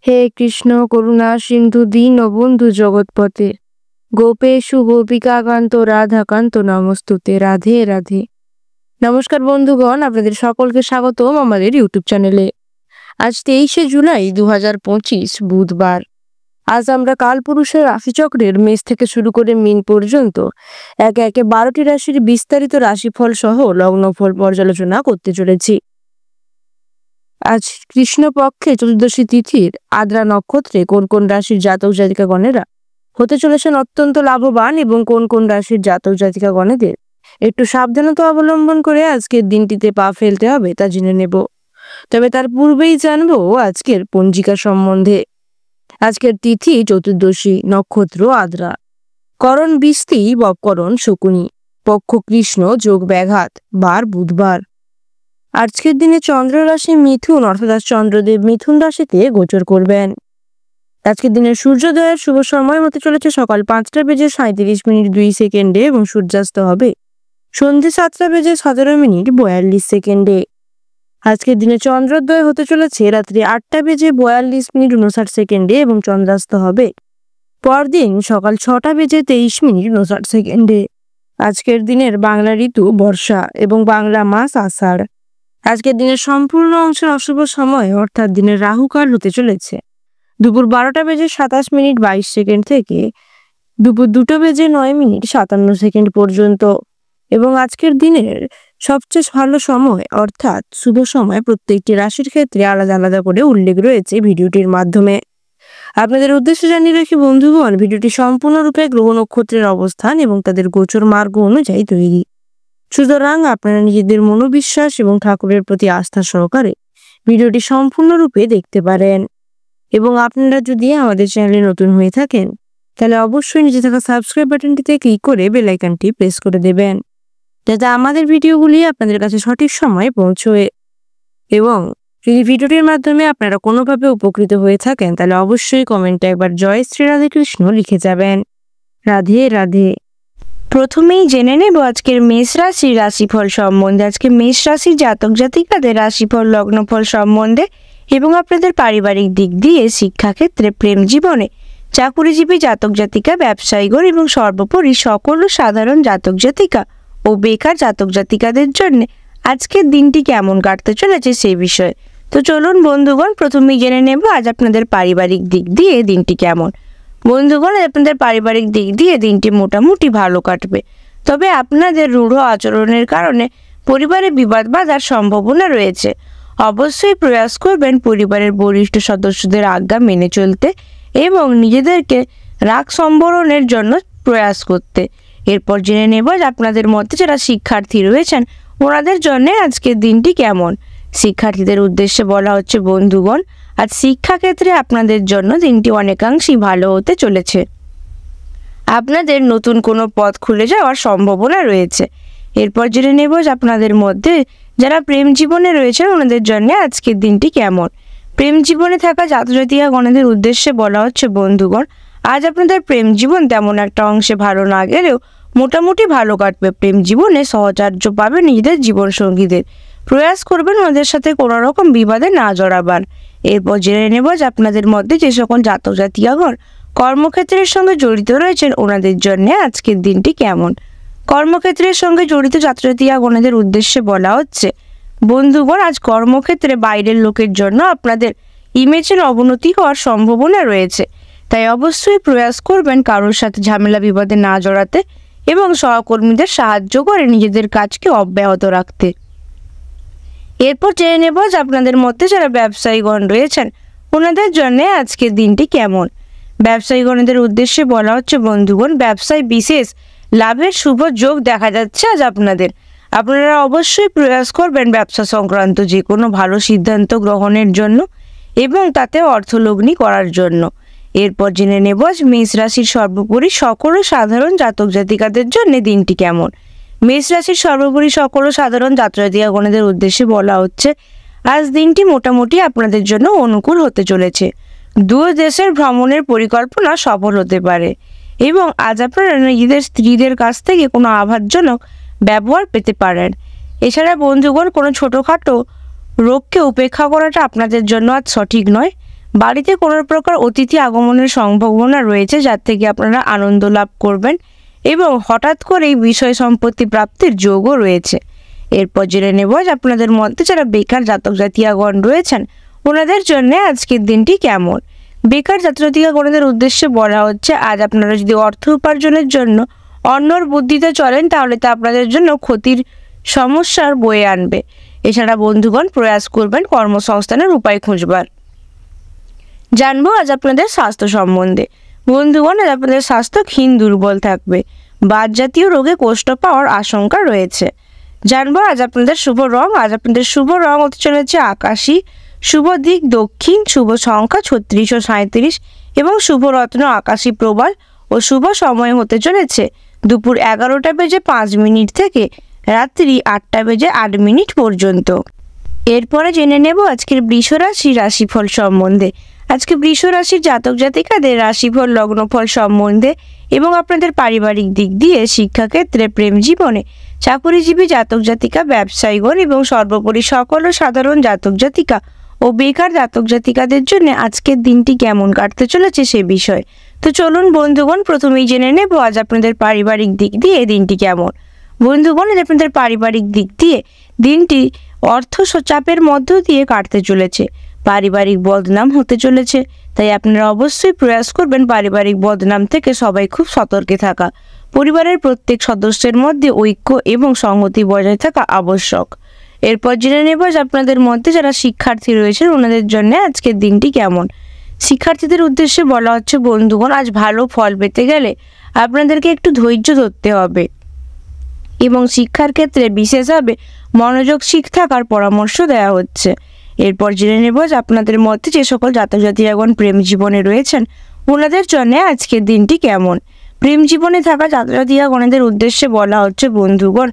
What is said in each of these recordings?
হে কৃষ্ণ করুণা সিন্ধু দীনবন্ধু জগৎপতে গোপেশু গোপিকাকান্ত রাধাকান্ত নমস্তুতে। রাধে রাধে। নমস্কার বন্ধুগণ, আপনাদের সকলকে স্বাগতম আমাদের ইউটিউব চ্যানেলে। আজ 23শে জুলাই 2025 বুধবার। আজ আমরা কালপুরুষের রাশিচক্রের মেষ থেকে শুরু করে মীন পর্যন্ত একে একে 12টি রাশির বিস্তারিত রাশিফল সহ লগ্নফল পর্যালোচনা করতে চলেছি। আজ কৃষ্ণপক্ষে চতুর্দশী তিথির আদ্রা নক্ষত্রে কোন কোন রাশির জাতক জাতিকাগণেরা হতে চলেছেন অত্যন্ত লাভবান এবং কোন কোন রাশির জাতক জাতিকাগণেদের একটু সাবধানতা অবলম্বন করে আজকের দিনটিতে পা ফেলতে হবে তা জেনে নেব। তবে তার পূর্বেই জানবো আজকের পঞ্জিকা সম্বন্ধে। আজকের তিথি চতুর্দশী, নক্ষত্র আদ্রা, করণ বিস্তি, বকরণ শকুনি, পক্ষ কৃষ্ণ, যোগ ব্যাঘাত, বার বুধবার। আজকের দিনে চন্দ্র রাশি মিথুন, অর্থাৎ চন্দ্রদেব মিথুন রাশিতে গোচর করবেন। আজকের দিনের সূর্যোদয়ের শুভ সময় হতে চলেছে সকাল 5:37:02 এবং সূর্যাস্ত হবে সন্ধ্যে 7:17:42। আজকের দিনে চন্দ্রোদয় হতে চলেছে রাত্রি 8:42:59 এবং চন্দ্রাস্ত হবে পরদিন সকাল 6:23:59। আজকের দিনের বাংলা ঋতু বর্ষা এবং বাংলা মাস আষাঢ়। আজকের দিনের সম্পূর্ণ অংশের অশুভ সময় অর্থাৎ দিনের রাহুকাল হতে চলেছে দুপুর 12:27:22 থেকে দুপুর 2:09:57 পর্যন্ত এবং আজকের দিনের সবচেয়ে ভালো সময় অর্থাৎ শুভ সময় প্রত্যেকটি রাশির ক্ষেত্রে আলাদা আলাদা করে উল্লেখ রয়েছে ভিডিওটির মাধ্যমে। আপনাদের উদ্দেশ্যে জানিয়ে রাখি বন্ধুগণ, ভিডিওটি সম্পূর্ণরূপে গ্রহ নক্ষত্রের অবস্থান এবং তাদের গোচর মার্গ অনুযায়ী তৈরি, সুতরাং আপনারা নিজেদের মনোবিশ্বাস এবং ঠাকুরের প্রতি আস্থা সহকারে ভিডিওটি সম্পূর্ণরূপে দেখতে পারেন। এবং আপনারা যদি আমাদের চ্যানেলে নতুন হয়ে থাকেন তাহলে অবশ্যই নিচে থাকা সাবস্ক্রাইব বাটনটিতে ক্লিক করে বেল আইকনটি প্রেস করে দেবেন, যাতে আমাদের ভিডিওগুলি আপনাদের কাছে সঠিক সময়ে পৌঁছয়। এবং যদি ভিডিওটির মাধ্যমে আপনারা কোনোভাবে উপকৃত হয়ে থাকেন তাহলে অবশ্যই কমেন্টে একবার জয় শ্রী রাধে কৃষ্ণ লিখে যাবেন। রাধে রাধে। প্রথমেই জেনে নেব আজকের মেষ রাশির রাশিফল সম্বন্ধে। আজকে মেষ রাশির জাতক জাতিকাদের রাশিফল, লগ্নফল সম্বন্ধে এবং আপনাদের পারিবারিক দিক দিয়ে, শিক্ষাক্ষেত্রে, প্রেম জীবনে, চাকুরিজীবী জাতক জাতিকা, ব্যবসায়ীগণ এবং সর্বোপরি সকল সাধারণ জাতক জাতিকা ও বেকার জাতক জাতিকাদের জন্য আজকের দিনটি কেমন কাটতে চলেছে সেই বিষয়ে। তো চলুন বন্ধুগণ, প্রথমেই জেনে নেব আজ আপনাদের পারিবারিক দিক দিয়ে দিনটি কেমন। বন্ধুগণ, আপনাদের পারিবারিক দিক দিয়ে দিনটি মোটামুটি ভালো কাটবে, তবে আপনাদের রূঢ় আচরণের কারণে পরিবারে বিবাদ বাঁধার সম্ভাবনা রয়েছে। অবশ্যই প্রয়াস করবেন পরিবারের বরিষ্ঠ সদস্যদের আজ্ঞা মেনে চলতে এবং নিজেদেরকে রাগ সম্বরণের জন্য প্রয়াস করতে। এরপর জেনে নেব যে আপনাদের মধ্যে যারা শিক্ষার্থী রয়েছেন ওনাদের জন্য আজকের দিনটি কেমন। শিক্ষার্থীদের উদ্দেশ্যে বলা হচ্ছে বন্ধুগণ, আজ শিক্ষাক্ষেত্রে আপনাদের জন্য দিনটি অনেকাংশেই ভালো হতে চলেছে। আপনাদের নতুন কোনো পথ খুলে যাওয়ার সম্ভাবনা রয়েছে। এরপর জেনে নেব যে আপনাদের মধ্যে যারা প্রেম জীবনে রয়েছেন ওনাদের জন্য আজকের দিনটি কেমন। প্রেম জীবনে থাকা জাতক জাতিকাগণের উদ্দেশ্যে বলা হচ্ছে বন্ধুগণ, আজ আপনাদের প্রেম জীবন তেমন একটা অংশে ভালো না গেলেও মোটামুটি ভালো কাটবে। প্রেম জীবনে সহচার্য পাবে নিজেদের জীবনসঙ্গীদের। প্রয়াস করবেন ওনাদের সাথে কোনো রকম বিবাদে না জড়াবার। এরপর জেনে নেব যে আপনাদের মধ্যে যে সকল জাতক জাতিকাগণ কর্মক্ষেত্রের সঙ্গে জড়িত রয়েছেন ওনাদের জন্য আজকের দিনটি কেমন। কর্মক্ষেত্রের সঙ্গে জড়িত জাতক জাতিকাগণের উদ্দেশ্যে বলা হচ্ছে বন্ধুগণ, আজ কর্মক্ষেত্রে বাইরের লোকের জন্য আপনাদের ইমেজের অবনতি হওয়ার সম্ভাবনা রয়েছে, তাই অবশ্যই প্রয়াস করবেন কারোর সাথে ঝামেলা বিবাদে না জড়াতে এবং সহকর্মীদের সাহায্য করে নিজেদের কাজকে অব্যাহত রাখতে। এরপর জেনে নেব যে আপনাদের মধ্যে যারা ব্যবসায়ীগণ রয়েছেন ওনাদের জন্য আজকের দিনটি কেমন। ব্যবসায়ীগণদের উদ্দেশ্যে বলা হচ্ছে বন্ধুগণ, ব্যবসায় বিশেষ লাভের শুভ যোগ দেখা যাচ্ছে আজ আপনাদের। আপনারা অবশ্যই প্রয়াস করবেন ব্যবসা সংক্রান্ত যে কোনো ভালো সিদ্ধান্ত গ্রহণের জন্য এবং তাতে অর্থলগ্নি করার জন্য। এরপর জেনে নেব মেষ রাশির সর্বোপরি সকল সাধারণ জাতক জাতিকাদের জন্য দিনটি কেমন। মেষ রাশির সর্বোপরি সকল সাধারণ জাতক জাতিকাগণদের উদ্দেশ্যে বলা হচ্ছে আজ দিনটি মোটামুটি আপনাদের জন্য অনুকূল হতে চলেছে। দূর দেশের ভ্রমণের পরিকল্পনা সফল হতে পারে এবং আজ আপনারা নিজেদের স্ত্রীদের কাছ থেকে কোনো আঘাতজনক ব্যবহার পেতে পারেন। এছাড়া বন্ধুগণ, কোনো ছোটোখাটো রোগকে উপেক্ষা করাটা আপনাদের জন্য আজ সঠিক নয়। বাড়িতে কোনো প্রকার অতিথি আগমনের সম্ভাবনা রয়েছে, যার থেকে আপনারা আনন্দ লাভ করবেন এবং হঠাৎ করেই বিষয় সম্পত্তি প্রাপ্তির যোগও রয়েছে। এরপর জেনে নেব যে আপনাদের মধ্যে যারা বেকার জাতক জাতিকাগণ রয়েছেন ওনাদের জন্য আজকের দিনটি কেমন। বেকার জাতক জাতিকাগণের উদ্দেশ্যে বলা হচ্ছে, আজ আপনারা যদি অর্থ উপার্জনের জন্য অন্যর বুদ্ধিতে চলেন তাহলে তা আপনাদের জন্য ক্ষতির সমস্যার বয়ে আনবে। এছাড়া বন্ধুগণ প্রয়াস করবেন কর্মসংস্থানের উপায় খুঁজবার। জানবো আজ আপনাদের স্বাস্থ্য সম্বন্ধে। বন্ধুগণ, আজ আপনাদের স্বাস্থ্য ক্ষীণ দুর্বল থাকবে, বাত জাতীয় রোগে কষ্ট পাওয়ার আশঙ্কা রয়েছে। জানবো আজ আপনাদের শুভ রং। আজ আপনাদের শুভ রং হতে চলেছে আকাশী, শুভ দিক দক্ষিণ, শুভ সংখ্যা 36 ও 37 এবং শুভ রত্ন আকাশী প্রবাল ও শুভ সময় হতে চলেছে দুপুর 11:05 থেকে রাত্রি 8:08 পর্যন্ত। এরপরে জেনে নেব আজকের বৃষ রাশির রাশিফল সম্বন্ধে। আজকে বৃষ রাশির জাতক জাতিকাদের রাশিফল লগ্নফল সম্বন্ধে এবং আপনাদের পারিবারিক দিক দিয়ে, শিক্ষাক্ষেত্রে, প্রেম জীবনে, চাকুরিজীবী জাতক জাতিকা, ব্যবসায়ীগণ এবং সর্বোপরি সকল সাধারণ জাতক জাতিকা ও বেকার জাতক জাতিকাদের জন্য আজকের দিনটি কেমন কাটতে চলেছে সে বিষয়। তো চলুন বন্ধুগণ, প্রথমেই জেনে নেব আজ আপনাদের পারিবারিক দিক দিয়ে এই দিনটি কেমন। বন্ধুগণ, আজ আপনাদের পারিবারিক দিক দিয়ে দিনটি অর্থ চাপের মধ্য দিয়ে কাটতে চলেছে। পারিবারিক বদনাম হতে চলেছে, তাই আপনারা অবশ্যই প্রয়াস করবেন পারিবারিক বদনাম থেকে সবাই খুব সতর্কে থাকা। পরিবারের প্রত্যেক সদস্যের মধ্যে ঐক্য এবং সংহতি বজায় থাকা আবশ্যক। এরপর জেনে নেব যে আপনাদের মধ্যে যারা শিক্ষার্থী রয়েছেন ওনাদের জন্য আজকের দিনটি কেমন। শিক্ষার্থীদের উদ্দেশ্যে বলা হচ্ছে, বন্ধুগণ, আজ ভালো ফল পেতে গেলে আপনাদেরকে একটু ধৈর্য ধরতে হবে এবং শিক্ষার ক্ষেত্রে বিশেষভাবে মনোযোগশীল থাকার পরামর্শ দেওয়া হচ্ছে। এরপর জেনে নেব যে আপনাদের মধ্যে যে সকল জাতক জাতিকাগণ প্রেম জীবনে রয়েছেন ওনাদের জন্য আজকের দিনটি কেমন। প্রেম জীবনে থাকা জাতক জাতিকাগণের উদ্দেশ্যে বলা হচ্ছে, বন্ধুগণ,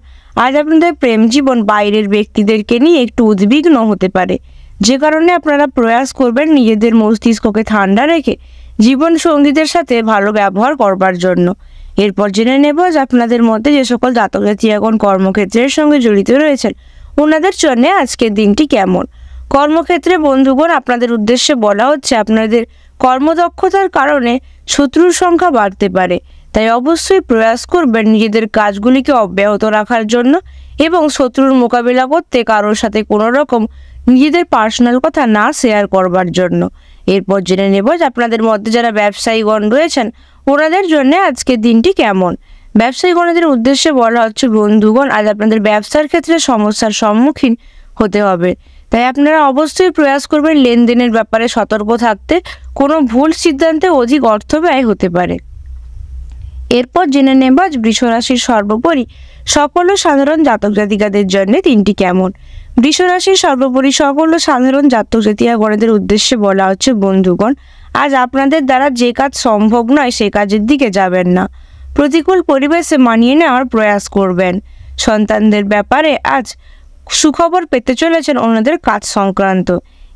আজ আপনাদের প্রেম জীবন বাইরের ব্যক্তিদেরকে নিয়ে একটু উদ্বিগ্ন হতে পারে, যে কারণে আপনারা প্রয়াস করবেন নিজেদের মস্তিষ্ককে ঠান্ডা রেখে জীবন সঙ্গীদের সাথে ভালো ব্যবহার করবার জন্য। এরপর জেনে নেব যে আপনাদের মধ্যে যে সকল জাতক জাতিকাগণ কর্মক্ষেত্রের সঙ্গে জড়িত রয়েছেন ওনাদের জন্য আজকের দিনটি কেমন। কর্মক্ষেত্রে বন্ধুগণ, আপনাদের উদ্দেশ্যে বলা হচ্ছে, আপনাদের কর্মদক্ষতার কারণে শত্রুর সংখ্যা বাড়তে পারে, তাই অবশ্যই প্রয়াস করবেন নিজেদের কাজগুলিকে অব্যাহত রাখার জন্য এবং শত্রুর মোকাবিলা করতে কারোর সাথে কোনো রকম নিজেদের পার্সোনাল কথা না শেয়ার করবার জন্য। এরপর জেনে নেব যে আপনাদের মধ্যে যারা ব্যবসায়ীগণ রয়েছেন ওনাদের জন্য আজকের দিনটি কেমন। ব্যবসায়ীগণদের উদ্দেশ্যে বলা হচ্ছে, বন্ধুগণ, আজ আপনাদের ব্যবসার ক্ষেত্রে সমস্যার সম্মুখীন হতে হবে, তাই আপনারা অবশ্যই প্রয়াস করবেন লেনদেনের ব্যাপারে সতর্ক থাকতে। কোনো ভুল সিদ্ধান্তে অধিক অর্থ ব্যয় হতে পারে। এরপর জেনে নেব আজ বৃষ রাশির সর্বোপরি সকল সাধারণ জাতক জাতিকাদের জন্য দিনটি কেমন। বৃষ রাশির সর্বোপরি সকল সাধারণ জাতক জাতিকাগণের উদ্দেশ্যে বলা হচ্ছে, বন্ধুগণ, আজ আপনাদের দ্বারা যে কাজ সম্ভব নয় সে কাজের দিকে যাবেন না। প্রতিকূল পরিবেশে মানিয়ে নেওয়ার প্রয়াস করবেন। সন্তানদের ব্যাপারে আজ সুখবর পেতে চলেছেন ওনাদের কাজ সংক্রান্ত।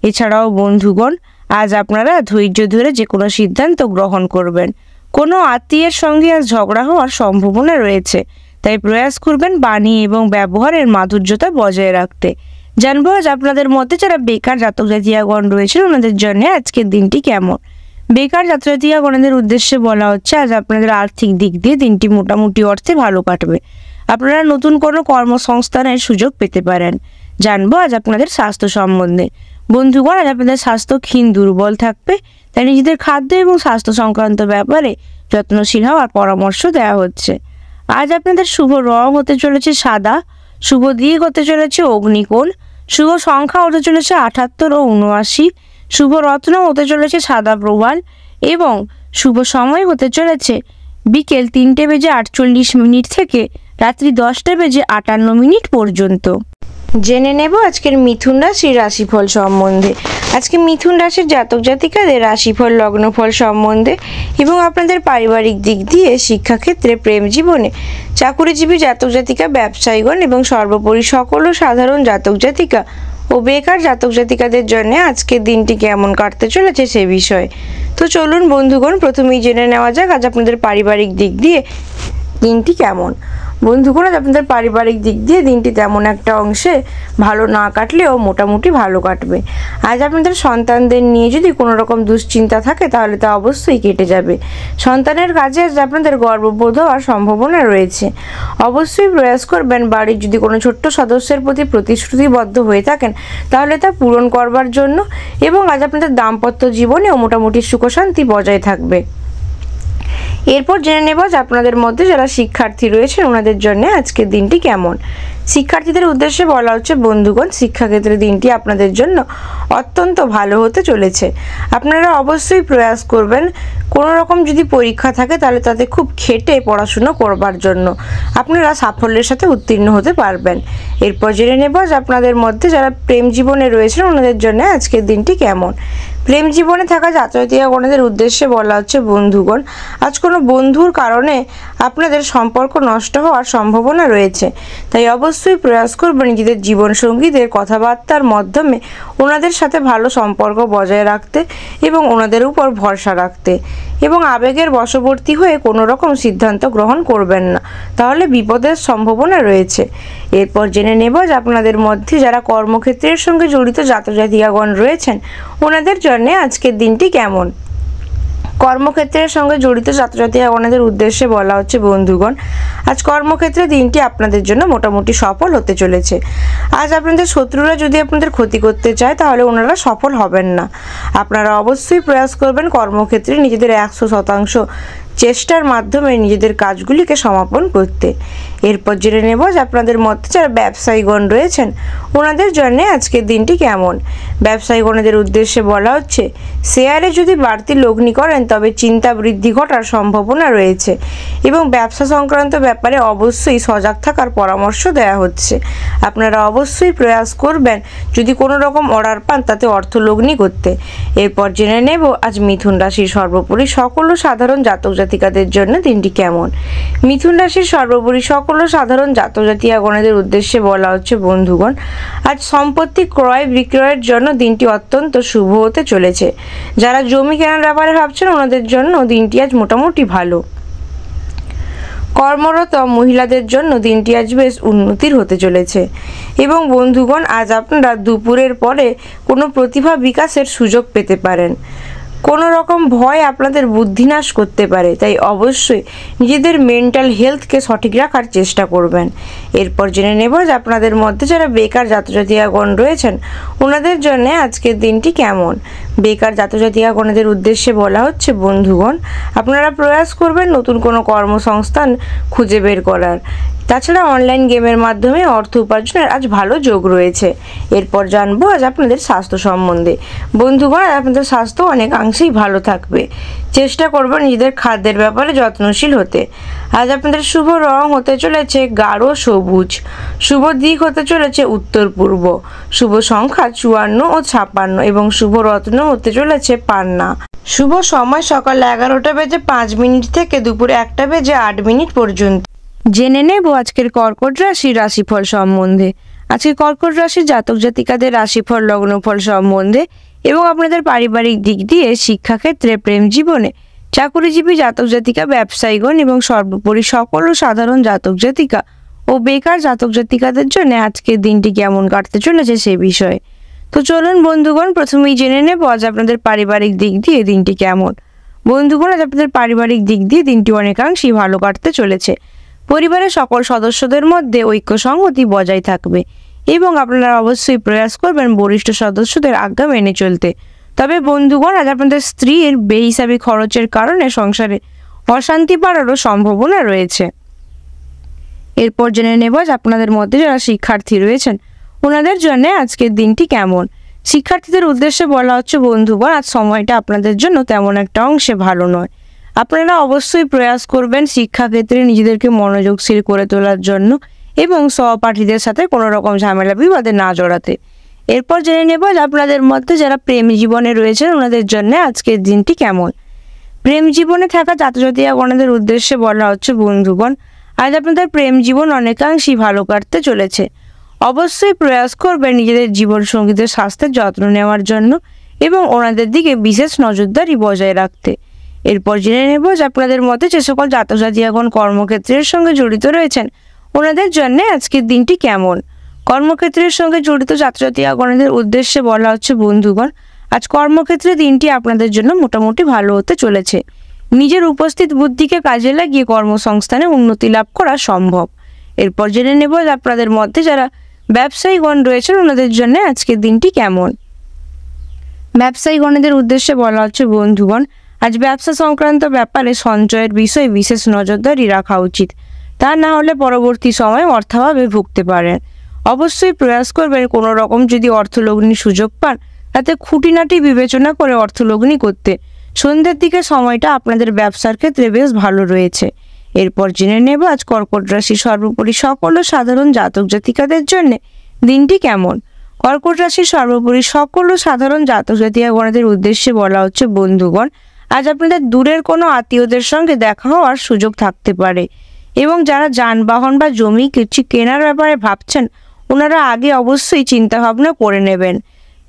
এছাড়াও বন্ধুগণ, আজ আপনারা ধৈর্য ধরে যে কোনো সিদ্ধান্ত গ্রহণ করবেন। কোনো আত্মীয়ের সঙ্গে আজ ঝগড়া হওয়ার সম্ভাবনা রয়েছে, তাই প্রয়াস করবেন বাণী এবং ব্যবহারের মাধুর্যতা বজায় রাখতে। জানবো আজ আপনাদের মধ্যে যারা বেকার জাতক জাতিকাগণ রয়েছেন ওনাদের জন্য আজকের দিনটি কেমন। বেকার জাতক জাতিকাগণের উদ্দেশ্যে বলা হচ্ছে, আজ আপনাদের আর্থিক দিক দিয়ে দিনটি মোটামুটি অর্থে ভালো কাটবে। আপনারা নতুন কোনো কর্মসংস্থানের সুযোগ পেতে পারেন। জানবো আজ আপনাদের স্বাস্থ্য সম্বন্ধে। বন্ধুগণ, আজ আপনাদের স্বাস্থ্য ক্ষীণ দুর্বল থাকবে, তাই নিজেদের খাদ্য এবং স্বাস্থ্য সংক্রান্ত ব্যাপারে যত্নশীল হওয়ার পরামর্শ দেওয়া হচ্ছে। আজ আপনাদের শুভ রং হতে চলেছে সাদা, শুভ দিক হতে চলেছে অগ্নিকোণ, শুভ সংখ্যা হতে চলেছে 78 ও 79, শুভ রত্ন হতে চলেছে সাদা প্রবাল এবং শুভ সময় হতে চলেছে বিকেল 3:48 থেকে রাত্রি 10:58 পর্যন্ত। জেনে নেব আজকের মিথুন রাশির রাশিফল সম্বন্ধে। আজকে মিথুন রাশির জাতক জাতিকাদের রাশিফল লগ্নফল সম্বন্ধে এবং আপনাদের পারিবারিক দিক দিয়ে, শিক্ষাক্ষেত্রে, প্রেম জীবনে, চাকুরিজীবী জাতক জাতিকা, ব্যবসায়ীগণ এবং সর্বোপরি সকল সাধারণ জাতক জাতিকা ও বেকার জাতক জাতিকাদের জন্য আজকের দিনটি কেমন কাটতে চলেছে সে বিষয়ে। তো চলুন বন্ধুগণ, প্রথমেই জেনে নেওয়া যাক আজ আপনাদের পারিবারিক দিক দিয়ে দিনটি কেমন। বন্ধুগণ, আজ আপনাদের পারিবারিক দিক দিয়ে দিনটি তেমন একটা অংশে ভালো না কাটলেও মোটামুটি ভালো কাটবে। আজ আপনাদের সন্তানদের নিয়ে যদি কোনো রকম দুশ্চিন্তা থাকে তাহলে তা অবশ্যই কেটে যাবে। সন্তানের কাজে আজ আপনাদের গর্ববোধ হওয়ার সম্ভাবনা রয়েছে। অবশ্যই প্রয়াস করবেন বাড়ির যদি কোনো ছোট্ট সদস্যের প্রতি প্রতিশ্রুতিবদ্ধ হয়ে থাকেন তাহলে তা পূরণ করবার জন্য, এবং আজ আপনাদের দাম্পত্য জীবনেও মোটামুটি সুখশান্তি বজায় থাকবে। এরপর জেনে নেব যে আপনাদের মধ্যে যারা শিক্ষার্থী রয়েছেন ওনাদের জন্য আজকের দিনটি কেমন। শিক্ষার্থীদের উদ্দেশ্যে বলা হচ্ছে, বন্ধুগণ, শিক্ষাক্ষেত্রে দিনটি আপনাদের জন্য অত্যন্ত ভালো হতে চলেছে। আপনারা অবশ্যই প্রয়াস করবেন কোনো রকম যদি পরীক্ষা থাকে তাহলে তাতে খুব খেটে পড়াশুনো করবার জন্য আপনারা সাফল্যের সাথে উত্তীর্ণ হতে পারবেন। এরপর জেনে নেব যে আপনাদের মধ্যে যারা প্রেম জীবনে রয়েছেন ওনাদের জন্য আজকের দিনটি কেমন। প্রেম জীবনে থাকা জাতকদের উদ্দেশ্যে বলা হচ্ছে, বন্ধুগণ, আজ কোনো বন্ধুর কারণে আপনাদের সম্পর্ক নষ্ট হওয়ার সম্ভাবনা রয়েছে। তাই অবশ্যই প্রয়াস করবেন নিজেদের জীবনসঙ্গীদের কথাবার্তার মাধ্যমে ওনাদের সাথে ভালো সম্পর্ক বজায় রাখতে এবং ওনাদের উপর ভরসা রাখতে, এবং আবেগের বশবর্তী হয়ে কোনো রকম সিদ্ধান্ত গ্রহণ করবেন না, তাহলে বিপদের সম্ভাবনা রয়েছে। এরপর জেনে নেব যে আপনাদের মধ্যে যারা কর্মক্ষেত্রের সঙ্গে জড়িত জাতক-জাতিকাগণ রয়েছেন ওনাদের জন্য আজকের দিনটি কেমন। কর্মক্ষেত্রের সঙ্গে জড়িত জাতক-জাতিকাগণের উদ্দেশ্যে বলা হচ্ছে, বন্ধুগণ, আজ কর্মক্ষেত্রে দিনটি আপনাদের জন্য মোটামুটি সফল হতে চলেছে। আজ আপনাদের শত্রুরা যদি আপনাদের ক্ষতি করতে চায় তাহলে ওনারা সফল হবেন না। আপনারা অবশ্যই প্রয়াস করবেন কর্মক্ষেত্রে নিজেদের 100% চেষ্টার মাধ্যমে নিজেদের কাজগুলিকে সমাপন করতে। এরপর জেনে নেব যে আপনাদের মধ্যে যারা ব্যবসায়ীগণ রয়েছেন ওনাদের জন্য আজকের দিনটি কেমন। ব্যবসায়ীগণদের উদ্দেশ্যে বলা হচ্ছে, শেয়ারে যদি বাড়তি লগ্নি করেন তবে চিন্তা বৃদ্ধি ঘটার সম্ভাবনা রয়েছে, এবং ব্যবসা সংক্রান্ত ব্যাপারে অবশ্যই সজাগ থাকার পরামর্শ দেওয়া হচ্ছে। আপনারা অবশ্যই প্রয়াস করবেন যদি কোনো রকম অর্ডার পান তাতে অর্থ লগ্নি করতে। এরপর জেনে নেব আজ মিথুন রাশির সর্বোপরি সকল সাধারণ জাতক-জাতিকাদের জন্য দিনটি কেমন। মিথুন রাশির সর্বোপরি সকল সাধারণ জাতক-জাতিকাগণের উদ্দেশ্যে বলা হচ্ছে, বন্ধুগণ, আজ সম্পত্তি ক্রয় বিক্রয়ের জন্য দিনটি অত্যন্ত শুভ হতে চলেছে। যারা জমি কেনার ব্যাপারে ভাবছেন ওনাদের জন্য দিনটি আজ মোটামুটি ভালো। কর্মরত মহিলাদের জন্য দিনটি আজ বেশ উন্নতির হতে চলেছে। এবং বন্ধুগণ, আজ আপনারা দুপুরের পরে কোনো প্রতিভা বিকাশের সুযোগ পেতে পারেন। কোনো রকম ভয় আপনাদের বুদ্ধিনাশ করতে পারে, তাই অবশ্যই নিজেদের মেন্টাল হেলথকে সঠিক রাখার চেষ্টা করবেন। এরপর জেনে নেব যে আপনাদের মধ্যে যারা বেকার জাতক-জাতিকাগণ রয়েছেন ওনাদের জন্য আজকের দিনটি কেমন। বেকার জাতক-জাতিকাগণদের উদ্দেশ্যে বলা হচ্ছে, বন্ধুগণ, আপনারা প্রয়াস করবেন নতুন কোনো কর্মসংস্থান খুঁজে বের করার। তাছাড়া অনলাইন গেমের মাধ্যমে অর্থ উপার্জনের আজ ভালো যোগ রয়েছে। এরপর জানবো আজ আপনাদের স্বাস্থ্য সম্বন্ধে। বন্ধুগণ, আপনাদের স্বাস্থ্য অনেকাংশেই ভালো থাকবে। চেষ্টা করবেন নিজেদের খাদ্যের ব্যাপারে যত্নশীল হতে। আজ আপনাদের শুভ রং হতে চলেছে গাঢ় সবুজ, শুভ দিক হতে চলেছে উত্তর পূর্ব, শুভ সংখ্যা 54 ও 56, এবং শুভ রত্ন হতে চলেছে পান্না। শুভ সময় সকাল 11:05 থেকে দুপুর 1:08 পর্যন্ত। জেনে নেব আজকের কর্কট রাশির রাশিফল সম্বন্ধে। আজকে কর্কট রাশির জাতক জাতিকাদের রাশিফল লগ্নফল সম্বন্ধে এবং আপনাদের পারিবারিক দিক দিয়ে, শিক্ষাক্ষেত্রে, প্রেম জীবনে, চাকুরিজীবী জাতক জাতিকা, ব্যবসায়ীগণ এবং সর্বোপরি সকল সাধারণ জাতক জাতিকা ও বেকার জাতক জাতিকাদের জন্য আজকের দিনটি কেমন কাটতে চলেছে সে বিষয়ে। তো চলুন বন্ধুগণ, প্রথমেই জেনে নেব আজ আপনাদের পারিবারিক দিক দিয়ে দিনটি কেমন। বন্ধুগণ, আজ আপনাদের পারিবারিক দিক দিয়ে দিনটি অনেকাংশেই ভালো কাটতে চলেছে। পরিবারের সকল সদস্যদের মধ্যে ঐক্য সংহতি বজায় থাকবে, এবং আপনারা অবশ্যই প্রয়াস করবেন বরিষ্ঠ সদস্যদের আজ্ঞা মেনে চলতে। তবে বন্ধুগণ, আজ আপনাদের স্ত্রীর বেহিসাবি খরচের কারণে সংসারে অশান্তি বাড়ারও সম্ভাবনা রয়েছে। এরপর জেনে নেব আপনাদের মধ্যে যারা শিক্ষার্থী রয়েছেন ওনাদের জন্য আজকের দিনটি কেমন। শিক্ষার্থীদের উদ্দেশ্যে বলা হচ্ছে, বন্ধুগণ, আজ সময়টা আপনাদের জন্য তেমন একটা অংশে ভালো নয়। আপনারা অবশ্যই প্রয়াস করবেন শিক্ষাক্ষেত্রে নিজেদেরকে মনোযোগশীল করে তোলার জন্য এবং সহপাঠীদের সাথে কোনো রকম ঝামেলা বিবাদে না জড়াতে। এরপর জেনে নেব আপনাদের মধ্যে যারা প্রেম জীবনে রয়েছেন ওনাদের জন্য আজকের দিনটি কেমন। প্রেম জীবনে থাকা জাতক-জাতিকাগণদের উদ্দেশ্যে বলা হচ্ছে, বন্ধুগণ, আজ আপনাদের প্রেম জীবন অনেকাংশেই ভালো কাটতে চলেছে। অবশ্যই প্রয়াস করবেন নিজেদের জীবনসঙ্গীদের স্বাস্থ্যের যত্ন নেওয়ার জন্য এবং ওনাদের দিকে বিশেষ নজরদারি বজায় রাখতে। এরপর জেনে নেব আপনাদের মধ্যে যে সকল জাতক-জাতিকাগণ কর্মক্ষেত্রের সঙ্গে জড়িত রয়েছেন ওনাদের জন্য আজকের দিনটি কেমন? কর্মক্ষেত্রের সঙ্গে জড়িত ছাত্রছাত্রীগণদের উদ্দেশ্যে বলা হচ্ছে বন্ধুগণ, আজ কর্মক্ষেত্রে দিনটি আপনাদের জন্য মোটামুটি ভালো হতে চলেছে। নিজের উপস্থিত বুদ্ধিকে কাজে লাগিয়ে কর্মসংস্থানে উন্নতি লাভ করা সম্ভব। এরপর জেনে নেব আপনাদের মধ্যে যারা ব্যবসায়ীগণ রয়েছেন ওনাদের জন্য আজকের দিনটি কেমন। ব্যবসায়ীগণদের উদ্দেশ্যে বলা হচ্ছে বন্ধুগণ, আজ ব্যবসা সংক্রান্ত ব্যাপারে সঞ্চয়ের বিষয়ে বিশেষ নজরদারি রাখা উচিত। তা না হলে পরবর্তী সময়ে অর্থাভাবে ভুগতে পারেন। অবশ্যই প্রয়াস করবেন কোনো রকম যদি অর্থলগ্নির সুযোগ পান তাতে খুঁটিনাটি বিবেচনা করে অর্থলগ্নি করতে। সন্ধ্যের দিকে সময়টা আপনাদের ব্যবসার ক্ষেত্রে বেশ ভালো রয়েছে। এরপর জেনে নেব আজ কর্কট রাশি সর্বোপরি সকল ও সাধারণ জাতক জাতিকাদের জন্য দিনটি কেমন। কর্কট রাশির সর্বোপরি সকল ও সাধারণ জাতক জাতিকাগণদের উদ্দেশ্যে বলা হচ্ছে বন্ধুগণ, আজ আপনাদের দূরের কোনো আত্মীয়দের সঙ্গে দেখা হওয়ার সুযোগ থাকতে পারে এবং যারা যানবাহন বা জমি কিছু কেনার ব্যাপারে ভাবছেন ওনারা আগে অবশ্যই চিন্তাভাবনা করে নেবেন।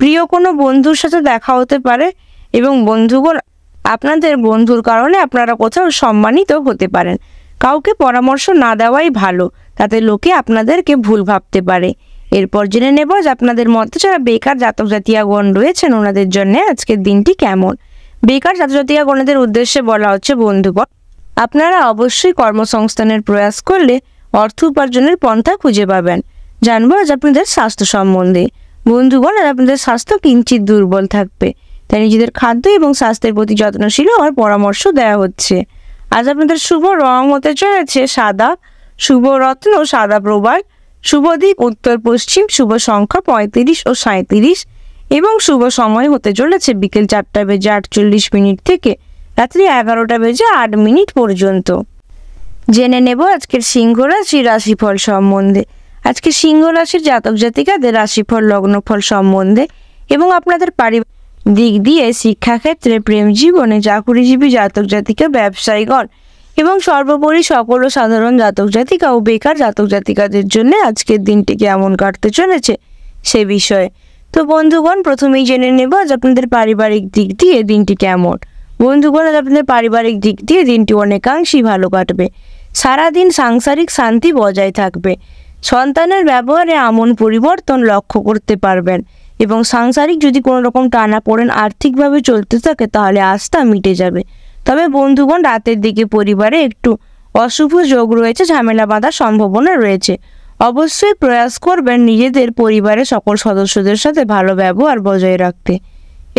প্রিয় কোনো বন্ধুর সাথে দেখা হতে পারে এবং বন্ধুগণ আপনাদের বন্ধুর কারণে আপনারা কোথাও সম্মানিত হতে পারেন। কাউকে পরামর্শ না দেওয়াই ভালো, তাতে লোকে আপনাদেরকে ভুল ভাবতে পারে। এরপর জেনে নেব যে আপনাদের মধ্যে যারা বেকার জাতক জাতিকাগণ রয়েছেন ওনাদের জন্য আজকের দিনটি কেমন। বেকার জাতক জাতিকাগণদের উদ্দেশ্যে বলা হচ্ছে বন্ধুগণ, আপনারা অবশ্যই কর্মসংস্থানের প্রয়াস করলে অর্থ উপার্জনের পন্থা খুঁজে পাবেন। জানবো আজ আপনাদের স্বাস্থ্য সম্বন্ধে। বন্ধুগণ, আজ আপনাদের স্বাস্থ্য কিঞ্চিত দুর্বল থাকবে, তাই নিজেদের খাদ্য এবং স্বাস্থ্যের প্রতি যত্নশীল হওয়ার পরামর্শ দেওয়া হচ্ছে। আজ আপনাদের শুভ রং হতে চলেছে সাদা, শুভ রত্ন সাদা প্রবাল, শুভ দিক উত্তর পশ্চিম, শুভ সংখ্যা 35 ও 37 এবং শুভ সময় হতে চলেছে বিকেল 4:48 থেকে রাত্রি 11:08 পর্যন্ত। জেনে নেব আজকের সিংহ রাশির রাশিফল সম্বন্ধে। আজকে সিংহ রাশির জাতক জাতিকাদের রাশিফল লগ্নফল সম্বন্ধে এবং আপনাদের পারিবারিক দিক দিয়ে শিক্ষাক্ষেত্রে, প্রেম জীবনে, চাকুরিজীবী জাতক জাতিকা, ব্যবসায়ীগণ এবং সর্বোপরি সকল সাধারণ জাতক জাতিকা ও বেকার জাতক জাতিকাদের জন্য আজকের দিনটি কেমন কাটতে চলেছে সে বিষয়ে। তো বন্ধুগণ, প্রথমেই জেনে নেব আজ আপনাদের পারিবারিক দিক দিয়ে দিনটি কেমন। বন্ধুগণ, আজ আপনাদের পারিবারিক দিক দিয়ে দিনটি অনেকাংশই ভালো কাটবে। সারাদিন সাংসারিক শান্তি বজায় থাকবে। সন্তানের ব্যবহারে আমন পরিবর্তন লক্ষ্য করতে পারবেন এবং সাংসারিক যদি কোনো রকম টানাপোড়েন আর্থিকভাবে চলতে থাকে তাহলে আস্থা মিটে যাবে। তবে বন্ধুগণ, রাতের দিকে পরিবারে একটু অশুভ যোগ রয়েছে, ঝামেলা বাঁধার সম্ভাবনা রয়েছে। অবশ্যই প্রয়াস করবেন নিজেদের পরিবারের সকল সদস্যদের সাথে ভালো ব্যবহার বজায় রাখতে।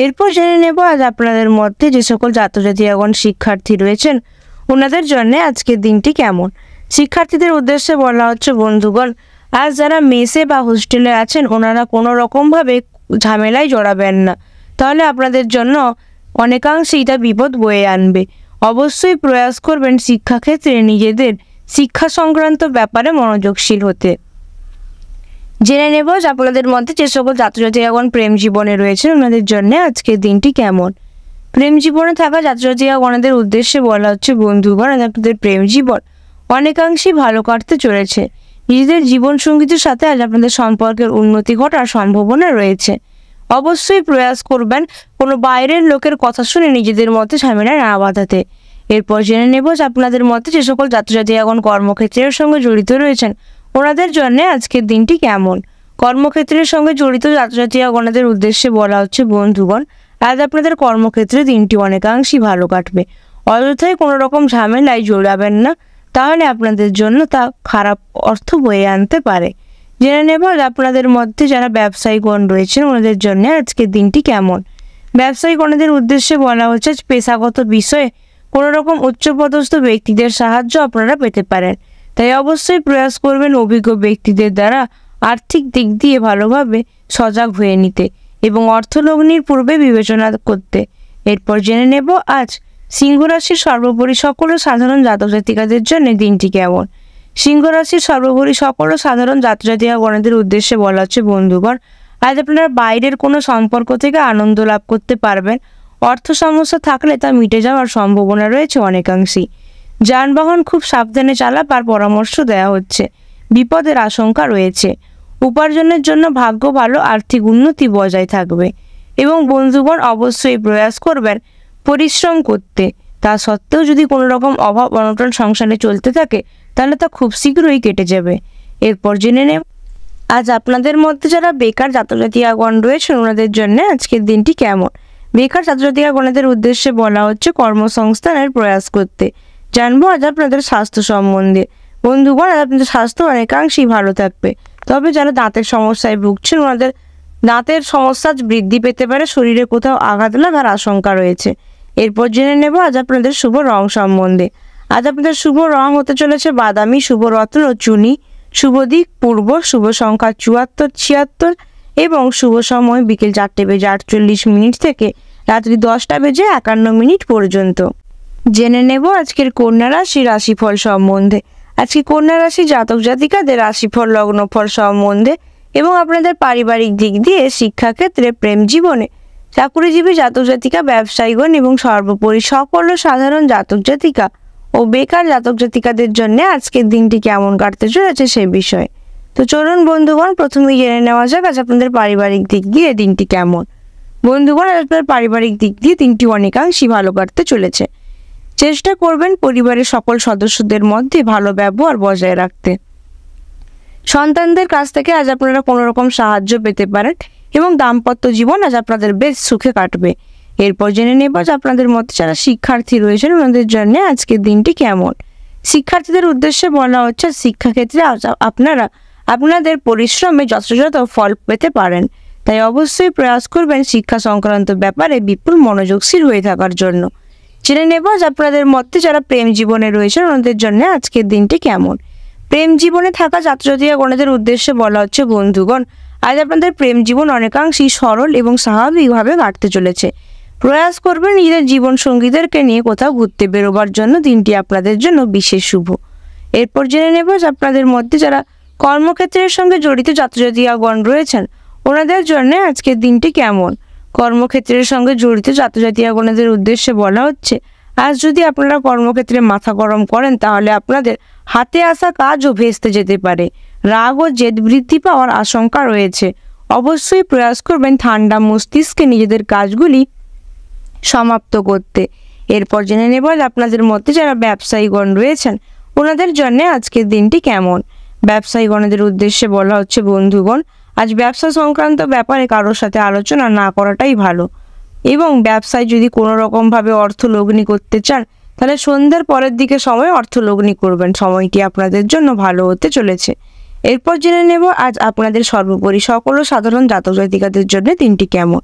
এরপর জেনে নেব আজ আপনাদের মধ্যে যে সকল জাতক জাতিকাগণ শিক্ষার্থী রয়েছেন ওনাদের জন্য আজকের দিনটি কেমন। শিক্ষার্থীদের উদ্দেশ্যে বলা হচ্ছে বন্ধুগণ, আজ যারা মেসে বা হোস্টেলে আছেন ওনারা কোনো রকমভাবে ঝামেলায় জড়াবেন না, তাহলে আপনাদের জন্য অনেকাংশেই তা বিপদ বয়ে আনবে। অবশ্যই প্রয়াস করবেন শিক্ষাক্ষেত্রে নিজেদের শিক্ষা সংক্রান্ত ব্যাপারে মনোযোগশীল হতে। জেনে নেব যে আপনাদের মধ্যে যে সকল ছাত্রছাত্রীগণ প্রেম জীবনে রয়েছেন ওনাদের জন্য আজকের দিনটি কেমন। প্রেম জীবনে থাকা ছাত্রছাত্রীগণদের উদ্দেশ্যে বলা হচ্ছে বন্ধুগণ, আপনাদের প্রেম জীবন অনেকাংশেই ভালো কাটতে চলেছে। নিজেদের জীবনসঙ্গীদের সাথে আজ আপনাদের সম্পর্কের উন্নতি ঘটার সম্ভাবনা রয়েছে। অবশ্যই প্রয়াস করবেন কোনো বাইরের লোকের কথা শুনে নিজেদের মধ্যে ঝামেলা না বাঁধাতে। এরপর জেনে নেব যে আপনাদের মধ্যে যে সকল ছাত্রছাত্রীগণ কর্মক্ষেত্রের সঙ্গে জড়িত রয়েছেন ওনাদের জন্য আজকের দিনটি কেমন। কর্মক্ষেত্রের সঙ্গে জড়িত ছাত্রছাত্রীগণদের উদ্দেশ্যে বলা হচ্ছে বন্ধুগণ, আজ আপনাদের কর্মক্ষেত্রে দিনটি অনেকাংশই ভালো কাটবে। অযথায় কোনো রকম ঝামেলায় জড়াবেন না, তাহলে আপনাদের জন্য তা খারাপ অর্থ বয়ে আনতে পারে। জেনে নেব আপনাদের মধ্যে যারা ব্যবসায়ীগণ রয়েছেন ওনাদের জন্য আজকের দিনটি কেমন। ব্যবসায়ীগণদের উদ্দেশ্যে বলা হচ্ছে পেশাগত বিষয়ে কোনো রকম উচ্চপদস্থ ব্যক্তিদের সাহায্য আপনারা পেতে পারেন, তাই অবশ্যই প্রয়াস করবেন অভিজ্ঞ ব্যক্তিদের দ্বারা আর্থিক দিক দিয়ে ভালোভাবে সজাগ হয়ে নিতে এবং অর্থলগ্নির পূর্বে বিবেচনা করতে। এরপর জেনে নেব আজ সিংহ রাশির সর্বোপরি সকল সাধারণ জাতক জাতিকাদের জন্য দিনটি কেমন। সিংহ রাশির সর্বোপরি সকল সাধারণ জাতক জাতিকাগণদের উদ্দেশ্যে বলা হচ্ছে বন্ধুগণ, আজ আপনারা বাইরের কোনো সম্পর্ক থেকে আনন্দ লাভ করতে পারবেন। অর্থ সমস্যা থাকলে তা মিটে যাওয়ার সম্ভাবনা রয়েছে অনেকাংশেই। যানবাহন খুব সাবধানে চালাবার পরামর্শ দেওয়া হচ্ছে। বিপদের আশঙ্কা রয়েছে। উপার্জনের জন্য ভাগ্য ভালো, আর্থিক উন্নতি বজায় থাকবে এবং বন্ধুগণ অবশ্যই প্রয়াস করবেন পরিশ্রম করতে। তা সত্ত্বেও যদি কোনো রকম অভাব অনটন সংসারে চলতে থাকে তাহলে তা খুব শীঘ্রই কেটে যাবে। এরপর জেনে নেব আজ আপনাদের মধ্যে যারা বেকার জাতক-জাতিকাগণ রয়েছেন ওনাদের জন্য আজকের দিনটি কেমন। বেকার জাতক-জাতিকাগণের উদ্দেশ্যে বলা হচ্ছে কর্মসংস্থানের প্রয়াস করতে। জানবো আজ আপনাদের স্বাস্থ্য সম্বন্ধে। বন্ধুগণ, আজ আপনাদের স্বাস্থ্য অনেকাংশেই ভালো থাকবে, তবে যারা দাঁতের সমস্যায় ভুগছেন ওনাদের দাঁতের সমস্যা বৃদ্ধি পেতে পারে, শরীরে কোথাও আঘাত লাগার আশঙ্কা রয়েছে। এরপর জেনে নেব আজ আপনাদের শুভ রং সম্বন্ধে। আজ আপনাদের শুভ রং হতে চলেছে বাদামি, শুভ রত্ন চুনি, শুভ দিক পূর্ব, শুভ সংখ্যা 74, 76 এবং শুভ সময় বিকেল 4:48 থেকে রাত্রি 10:51 পর্যন্ত। জেনে নেব আজকের কন্যা রাশি রাশিফল সম্বন্ধে। আজকে কন্যা রাশি জাতক জাতিকাদের রাশিফল লগ্নফল সম্বন্ধে এবং আপনাদের পারিবারিক দিক দিয়ে, শিক্ষাক্ষেত্রে, প্রেম জীবনে, চাকুরিজীবী জাতক জাতিকা, ব্যবসায়ীগণ এবং সর্বোপরি সকল সাধারণ জাতক জাতিকা ও বেকার জাতক জাতিকাদের জন্য আজকের দিনটি কেমন কাটতে চলেছে সে বিষয়ে। তো চলুন বন্ধুগণ, প্রথমেই জেনে নেওয়া যাক আজ আপনাদের পারিবারিক দিক দিয়ে দিনটি কেমন। বন্ধুগণ, আপনাদের পারিবারিক দিক দিয়ে দিনটি অনেকাংশই ভালো কাটতে চলেছে। চেষ্টা করবেন পরিবারের সকল সদস্যদের মধ্যে ভালো ব্যবহার বজায় রাখতে। সন্তানদের কাছ থেকে আজ আপনারা কোনো রকম সাহায্য পেতে পারেন এবং দাম্পত্য জীবন আজ আপনাদের বেশ সুখে কাটবে। এরপর জেনে নেব যে আপনাদের মধ্যে যারা শিক্ষার্থী রয়েছেন ওনাদের জন্য আজকের দিনটি কেমন। শিক্ষার্থীদের উদ্দেশ্যে বলা হচ্ছে শিক্ষাক্ষেত্রে আপনারা আপনাদের পরিশ্রমে যথাযথ ফল পেতে পারেন, তাই অবশ্যই প্রয়াস করবেন শিক্ষা সংক্রান্ত ব্যাপারে বিপুল মনোযোগশীল হয়ে থাকার জন্য। জেনে নেব যে আপনাদের মধ্যে যারা প্রেম জীবনে রয়েছেন ওনাদের জন্য আজকের দিনটি কেমন। প্রেম জীবনে থাকা জাতক-জাতিকাগণের উদ্দেশ্যে বলা হচ্ছে বন্ধুগণ, আজ আপনাদের প্রেম জীবন অনেকাংশেই সরল এবং স্বাভাবিকভাবে কাটতে চলেছে। প্রয়াস করবেন নিজেদের জীবন সঙ্গীদেরকে নিয়ে কোথাও ঘুরতে বেরোবার জন্য, দিনটি আপনাদের জন্য বিশেষ শুভ। এরপর জেনে নেব যে আপনাদের মধ্যে যারা কর্মক্ষেত্রের সঙ্গে জড়িত জাতক-জাতিকাগণ রয়েছেন ওনাদের জন্য আজকের দিনটি কেমন। কর্মক্ষেত্রের সঙ্গে জড়িত জাতক-জাতিকাগণের উদ্দেশ্যে বলা হচ্ছে আজ যদি আপনারা কর্মক্ষেত্রে মাথা গরম করেন তাহলে আপনাদের হাতে আসা কাজও ভেস্তে যেতে পারে। রাগ ও জেদ বৃদ্ধি পাওয়ার আশঙ্কা রয়েছে। অবশ্যই প্রয়াস করবেন ঠান্ডা মস্তিষ্কে নিজেদের কাজগুলি সমাপ্ত করতে। এরপর জেনে নেব আপনাদের মধ্যে যারা ব্যবসায়ীগণ রয়েছেন ওনাদের জন্য আজকের দিনটি কেমন। ব্যবসায়ীগণদের উদ্দেশ্যে বলা হচ্ছে বন্ধুগণ, আজ ব্যবসা সংক্রান্ত ব্যাপারে কারোর সাথে আলোচনা না করাটাই ভালো এবং ব্যবসায় যদি কোনো রকমভাবে অর্থ লগ্নি করতে চান তাহলে সন্ধ্যার পরের দিকে সময় অর্থ লগ্নি করবেন, সময়টি আপনাদের জন্য ভালো হতে চলেছে। এরপর জেনে নেব আজ আপনাদের সর্বোপরি সকল সাধারণ জাতক জাতিকাদের জন্য দিনটি কেমন।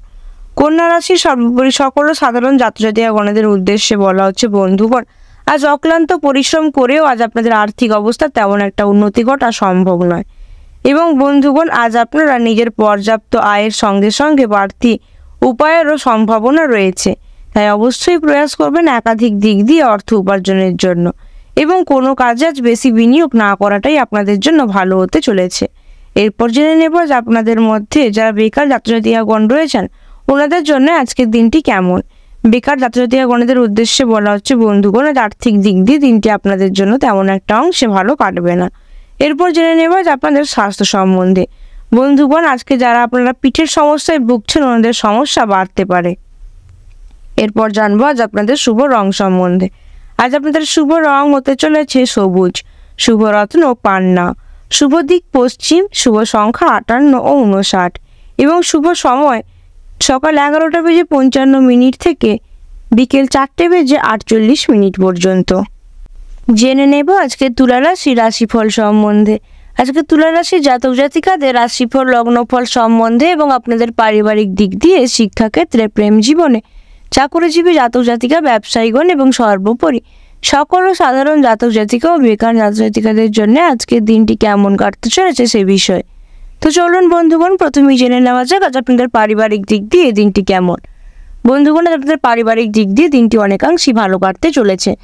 কন্যা রাশির সর্বোপরি সকল সাধারণ জাতক জাতিকাগণদের উদ্দেশ্যে বলা হচ্ছে বন্ধুগণ, আজ অক্লান্ত পরিশ্রম করেও আজ আপনাদের আর্থিক অবস্থা তেমন একটা উন্নতি ঘটা সম্ভব নয় এবং বন্ধুগণ আজ আপনারা নিজের পর্যাপ্ত আয়ের সঙ্গে সঙ্গে বাড়তি উপায়েরও সম্ভাবনা রয়েছে, তাই অবশ্যই প্রয়াস করবেন একাধিক দিক দিয়ে অর্থ উপার্জনের জন্য এবং কোনো কাজে আজ বেশি বিনিয়োগ না করাটাই আপনাদের জন্য ভালো হতে চলেছে। এরপর জেনে নেব যে আপনাদের মধ্যে যারা বেকার জাতক-জাতিকাগণ রয়েছেন ওনাদের জন্য আজকের দিনটি কেমন। বেকার জাতক-জাতিকাগণদের উদ্দেশ্যে বলা হচ্ছে বন্ধুগণ, আর্থিক দিক দিয়ে দিনটি আপনাদের জন্য তেমন একটা অংশে ভালো কাটবে না। এরপর জেনে নেব যে আপনাদের স্বাস্থ্য সম্বন্ধে। বন্ধুগণ, আজকে যারা আপনারা পিঠের সমস্যায় ভুগছেন ওনাদের সমস্যা বাড়তে পারে। এরপর জানবো আজ আপনাদের শুভ রং সম্বন্ধে। আজ আপনাদের শুভ রং হতে চলেছে সবুজ, শুভ রত্ন পান্না, শুভ দিক পশ্চিম, শুভ সংখ্যা 58 ও 59 এবং শুভ সময় সকাল 11:55 থেকে বিকেল 4:48 পর্যন্ত। জেনে নেব আজকে তুলা রাশি রাশিফল সম্বন্ধে। আজকে তুলা রাশির জাতক জাতিকাদের রাশিফল লগ্নফল সম্বন্ধে এবং আপনাদের পারিবারিক দিক দিয়ে, শিক্ষাক্ষেত্রে, প্রেম জীবনে, চাকুরিজীবী জাতক জাতিকা, ব্যবসায়ীগণ এবং সর্বোপরি সকল সাধারণ জাতক জাতিকা ও বেকার জাতক জাতিকাদের জন্য আজকের দিনটি কেমন কাটতে চলেছে সে বিষয়ে। তো চলুন বন্ধুগণ, প্রথমেই জেনে নেওয়া যাক আজ আপনাদের পারিবারিক দিক দিয়ে দিনটি কেমন। বন্ধুগণ, আপনাদের পারিবারিক দিক দিয়ে দিনটি অনেকাংশই ভালো কাটতে চলেছে।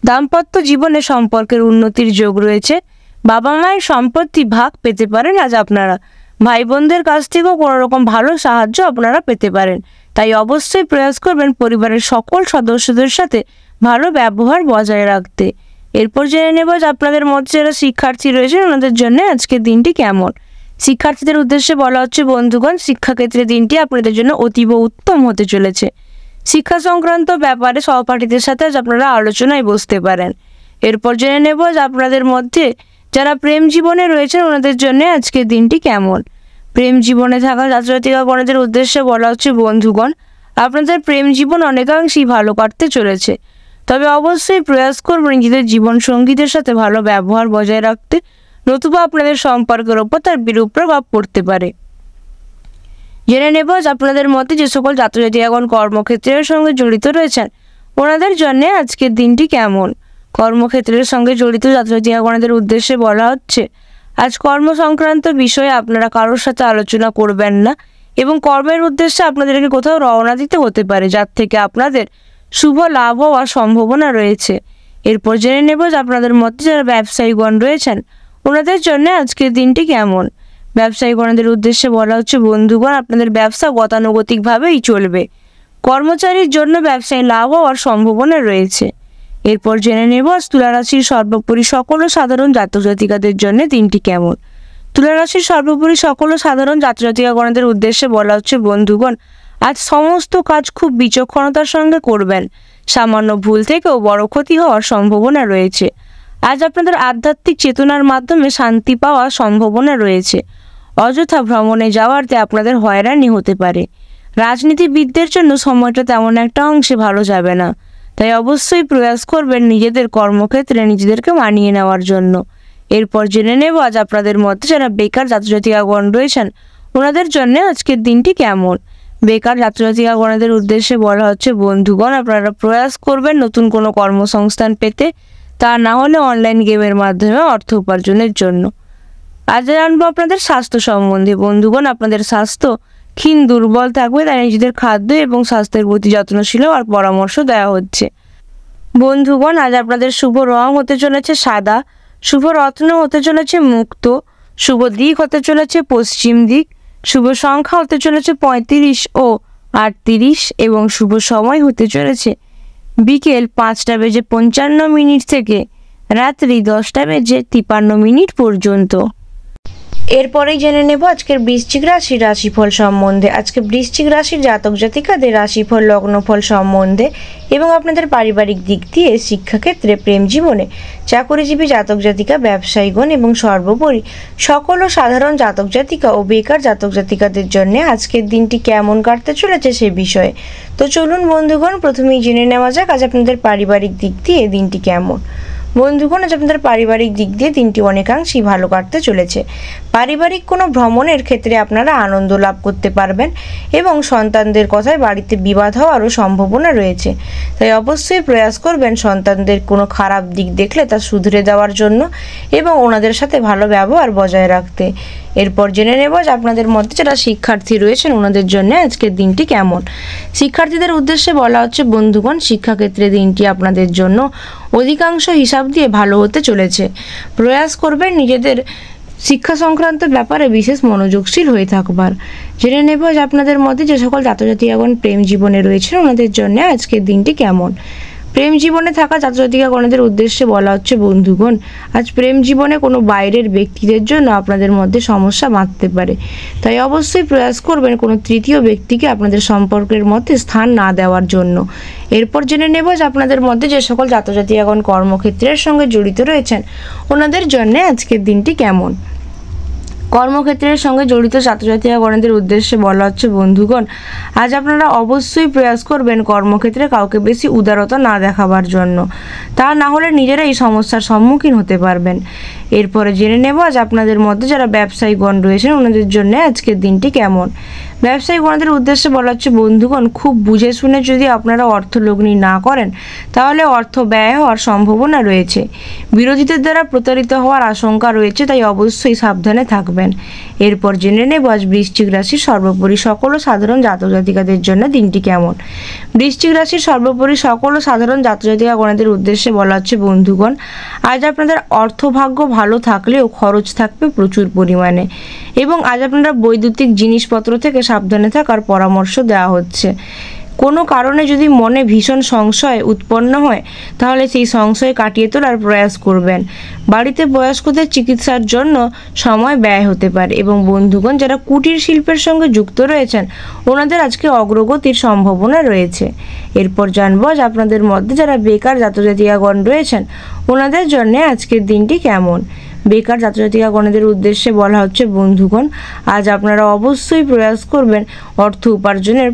দাম্পত্য জীবনে সম্পর্কের উন্নতির যোগ রয়েছে। বাবা মায়ের সম্পত্তি ভাগ পেতে পারেন আজ আপনারা। ভাই বোনদের কাছ থেকেও কোনো রকম ভালো সাহায্য আপনারা পেতে পারেন, তাই অবশ্যই প্রয়াস করবেন পরিবারের সকল সদস্যদের সাথে ভালো ব্যবহার বজায় রাখতে। এরপর জেনে নেব যে আপনাদের মধ্যে যারা শিক্ষার্থী রয়েছেন ওনাদের জন্য আজকের দিনটি কেমন। শিক্ষার্থীদের উদ্দেশ্যে বলা হচ্ছে বন্ধুগণ, শিক্ষাক্ষেত্রে দিনটি আপনাদের জন্য অতীব উত্তম হতে চলেছে। শিক্ষা সংক্রান্ত ব্যাপারে সহপাঠীদের সাথে আজ আপনারা আলোচনায় বসতে পারেন। এরপর জেনে নেব যে আপনাদের মধ্যে যারা প্রেম জীবনে রয়েছেন ওনাদের জন্য আজকের দিনটি কেমন? প্রেম জীবনে থাকা জাতক-জাতিকাগণের উদ্দেশ্যে বলা হচ্ছে বন্ধুগণ, আপনাদের প্রেম জীবন অনেকাংশেই ভালো কাটতে চলেছে। তবে অবশ্যই প্রয়াস করবেন নিজেদের জীবন সঙ্গীদের সাথে ভালো ব্যবহার বজায় রাখতে, নতুবা আপনাদের সম্পর্কের ওপর তার বিরূপ প্রভাব পড়তে পারে। জেনে নেব আপনাদের মতে যে সকল জাতক-জাতিকাগণ কর্মক্ষেত্রের সঙ্গে জড়িত রয়েছেন ওনাদের জন্য আজকের দিনটি কেমন। কর্মক্ষেত্রের সঙ্গে জড়িত জাতক-জাতিকাগণের উদ্দেশ্যে বলা হচ্ছে, আজ কর্ম সংক্রান্ত বিষয়ে আপনারা কারোর সাথে আলোচনা করবেন না এবং কর্মের উদ্দেশ্যে আপনাদেরকে কোথাও রওনা দিতে হতে পারে, যার থেকে আপনাদের শুভ লাভ হওয়ার সম্ভাবনা রয়েছে। এরপর জেনে নেব যে আপনাদের মধ্যে যারা ব্যবসায়ীগণ রয়েছেন ওনাদের জন্য আজকের দিনটি কেমন। ব্যবসায়ীগণদের উদ্দেশ্যে বলা হচ্ছে বন্ধুগণ, আপনাদের ব্যবসা গতানুগতিকভাবেই চলবে। কর্মচারীর জন্য ব্যবসায় লাভ হওয়ার সম্ভাবনা রয়েছে। এরপর জেনে নেব তুলা রাশির সর্বোপরি সকল সাধারণ জাতক জাতিকাদের জন্য দিনটি কেমন। তুলা রাশির সর্বোপরি সকল সাধারণ জাতক জাতিকাগণদের উদ্দেশ্যে বলা হচ্ছে বন্ধুগণ, আজ সমস্ত কাজ খুব বিচক্ষণতার সঙ্গে করবেন। সামান্য ভুল থেকেও বড় ক্ষতি হওয়ার সম্ভাবনা রয়েছে। আজ আপনাদের আধ্যাত্মিক চেতনার মাধ্যমে শান্তি পাওয়ার সম্ভাবনা রয়েছে। অযথা ভ্রমণে যাওয়াতে আপনাদের হয়রানি হতে পারে। রাজনীতিবিদদের জন্য সময়টা তেমন একটা অংশে ভালো যাবে না, তাই অবশ্যই প্রয়াস করবেন নিজেদের কর্মক্ষেত্রে নিজেদেরকে মানিয়ে নেওয়ার জন্য। এরপর জেনে নেব আজ আপনাদের মধ্যে যারা বেকার জাতক-জাতিকাগণ রয়েছেন ওনাদের জন্য আজকের দিনটি কেমন। বেকার জাতক-জাতিকাগণদের উদ্দেশ্যে বলা হচ্ছে বন্ধুগণ, আপনারা প্রয়াস করবেন নতুন কোনো কর্মসংস্থান পেতে, তা না হলে অনলাইন গেমের মাধ্যমে অর্থ উপার্জনের জন্য। আজ জানবো আপনাদের স্বাস্থ্য সম্বন্ধে। বন্ধুগণ, আপনাদের স্বাস্থ্য ক্ষীণ দুর্বল থাকবে, তাই নিজেদের খাদ্য এবং স্বাস্থ্যের প্রতি যত্নশীল হওয়ার পরামর্শ দেওয়া হচ্ছে। বন্ধুগণ, আজ আপনাদের শুভ রং হতে চলেছে সাদা, শুভ রত্ন হতে চলেছে মুক্ত, শুভ দিক হতে চলেছে পশ্চিম দিক, শুভ সংখ্যা হতে চলেছে 35 ও 38 এবং শুভ সময় হতে চলেছে বিকেল 5:55 থেকে রাত্রি 10:53 পর্যন্ত। এরপরেই জেনে নেব আজকের বৃশ্চিক রাশির রাশিফল সম্বন্ধে। আজকে বৃশ্চিক রাশির জাতক জাতিকাদের রাশিফল লগ্নফল সম্বন্ধে এবং আপনাদের পারিবারিক দিক দিয়ে, শিক্ষাক্ষেত্রে, প্রেম জীবনে, চাকরিজীবী জাতক জাতিকা, ব্যবসায়ীগণ এবং সর্বোপরি সকল সাধারণ জাতক জাতিকা ও বেকার জাতক জাতিকাদের জন্য আজকের দিনটি কেমন কাটতে চলেছে সে বিষয়ে। তো চলুন বন্ধুগণ, প্রথমেই জেনে নেওয়া যাক আজ আপনাদের পারিবারিক দিক দিয়ে দিনটি কেমন। বন্ধুগণ, আজ আপনাদের পারিবারিক দিক দিয়ে দিনটি অনেকাংশেই ভালো কাটতে চলেছে। পারিবারিক কোনো ভ্রমণের ক্ষেত্রে আপনারা আনন্দ লাভ করতে পারবেন এবং সন্তানদের কথায় বাড়িতে বিবাদ হওয়ারও সম্ভাবনা রয়েছে, তাই অবশ্যই প্রয়াস করবেন সন্তানদের কোনো খারাপ দিক দেখলে তা শুধরে দেওয়ার জন্য এবং ওনাদের সাথে ভালো ব্যবহার বজায় রাখতে। এরপর জেনে নেব যে আপনাদের মধ্যে যারা শিক্ষার্থী রয়েছেন ওনাদের জন্য আজকের দিনটি কেমন। শিক্ষার্থীদের উদ্দেশ্যে বলা হচ্ছে বন্ধুগণ, শিক্ষাক্ষেত্রে দিনটি আপনাদের জন্য অধিকাংশ হিসাব দিয়ে ভালো হতে চলেছে। প্রয়াস করবেন নিজেদের শিক্ষা সংক্রান্ত ব্যাপারে বিশেষ মনোযোগশীল হয়ে থাকবার। জেনে নেব যে আপনাদের মধ্যে যে সকল জাতক-জাতিকাগণ প্রেম জীবনে রয়েছেন ওনাদের জন্য আজকের দিনটি কেমন। প্রেম জীবনে থাকা জাতক-জাতিকাগণদের উদ্দেশ্যে বলা হচ্ছে বন্ধুগণ, আজ প্রেম জীবনে কোনো বাইরের ব্যক্তিদের জন্য আপনাদের মধ্যে সমস্যা বাঁধতে পারে, তাই অবশ্যই প্রয়াস করবেন কোনো তৃতীয় ব্যক্তিকে আপনাদের সম্পর্কের মধ্যে স্থান না দেওয়ার জন্য। এরপর জেনে নেব যে আপনাদের মধ্যে যে সকল জাতক-জাতিকাগণ কর্মক্ষেত্রের সঙ্গে জড়িত রয়েছেন ওনাদের জন্য আজকের দিনটি কেমন। কর্মক্ষেত্রের সঙ্গে জড়িত ছাত্রছাত্রীগণদের উদ্দেশ্যে বলা হচ্ছে বন্ধুগণ, আজ আপনারা অবশ্যই প্রয়াস করবেন কর্মক্ষেত্রে কাউকে বেশি উদারতা না দেখাবার জন্য, তা না হলে নিজেরা এই সমস্যার সম্মুখীন হতে পারবেন। এরপরে জেনে নেব আজ আপনাদের মধ্যে যারা ব্যবসায়ীগণ রয়েছেন ওনাদের জন্য আজকের দিনটি কেমন। ব্যবসায়ীগণদের উদ্দেশ্যে বলা হচ্ছে বন্ধুগণ, খুব বুঝে শুনে যদি আপনারা অর্থ লগ্নি না করেন তাহলে অর্থ ব্যয় হওয়ার সম্ভাবনা রয়েছে। বিরোধীদের দ্বারা প্রতারিত হওয়ার আশঙ্কা রয়েছে, তাই অবশ্যই সাবধানে থাকবেন। এরপর জেনে নেব আজ বৃশ্চিক রাশির সর্বোপরি সকল সাধারণ জাতক জাতিকাদের জন্য দিনটি কেমন। বৃশ্চিক রাশির সর্বোপরি সকল সাধারণ জাতক জাতিকাগণদের উদ্দেশ্যে বলা হচ্ছে বন্ধুগণ, আজ আপনাদের অর্থভাগ্য ভালো থাকলেও খরচ থাকবে প্রচুর পরিমাণে এবং আজ আপনারা বৈদ্যুতিক জিনিসপত্র থেকে সাবধানে থাকার পরামর্শ দেওয়া হচ্ছে। কোনো কারণে যদি মনে ভীষণ সংশয় উৎপন্ন হয় তাহলে সেই সংশয় কাটিয়ে তোলার প্রয়াস করবেন। বাড়িতে বয়স্কদের চিকিৎসার জন্য সময় ব্যয় হতে পারে এবং বন্ধুগণ যারা কুটির শিল্পের সঙ্গে যুক্ত রয়েছেন ওনাদের আজকে অগ্রগতির সম্ভাবনা রয়েছে। এরপর জানবো আজ আপনাদের মধ্যে যারা বেকার জাতক জাতিকাগণ রয়েছেন ওনাদের জন্য আজকের দিনটি কেমন। বেকার ছাত্রছাত্রীগণদের উদ্দেশ্যে বলা হচ্ছে, বন্ধুগণ আজ আপনারা অবশ্যই প্রয়াস করবেন অর্থ উপার্জনের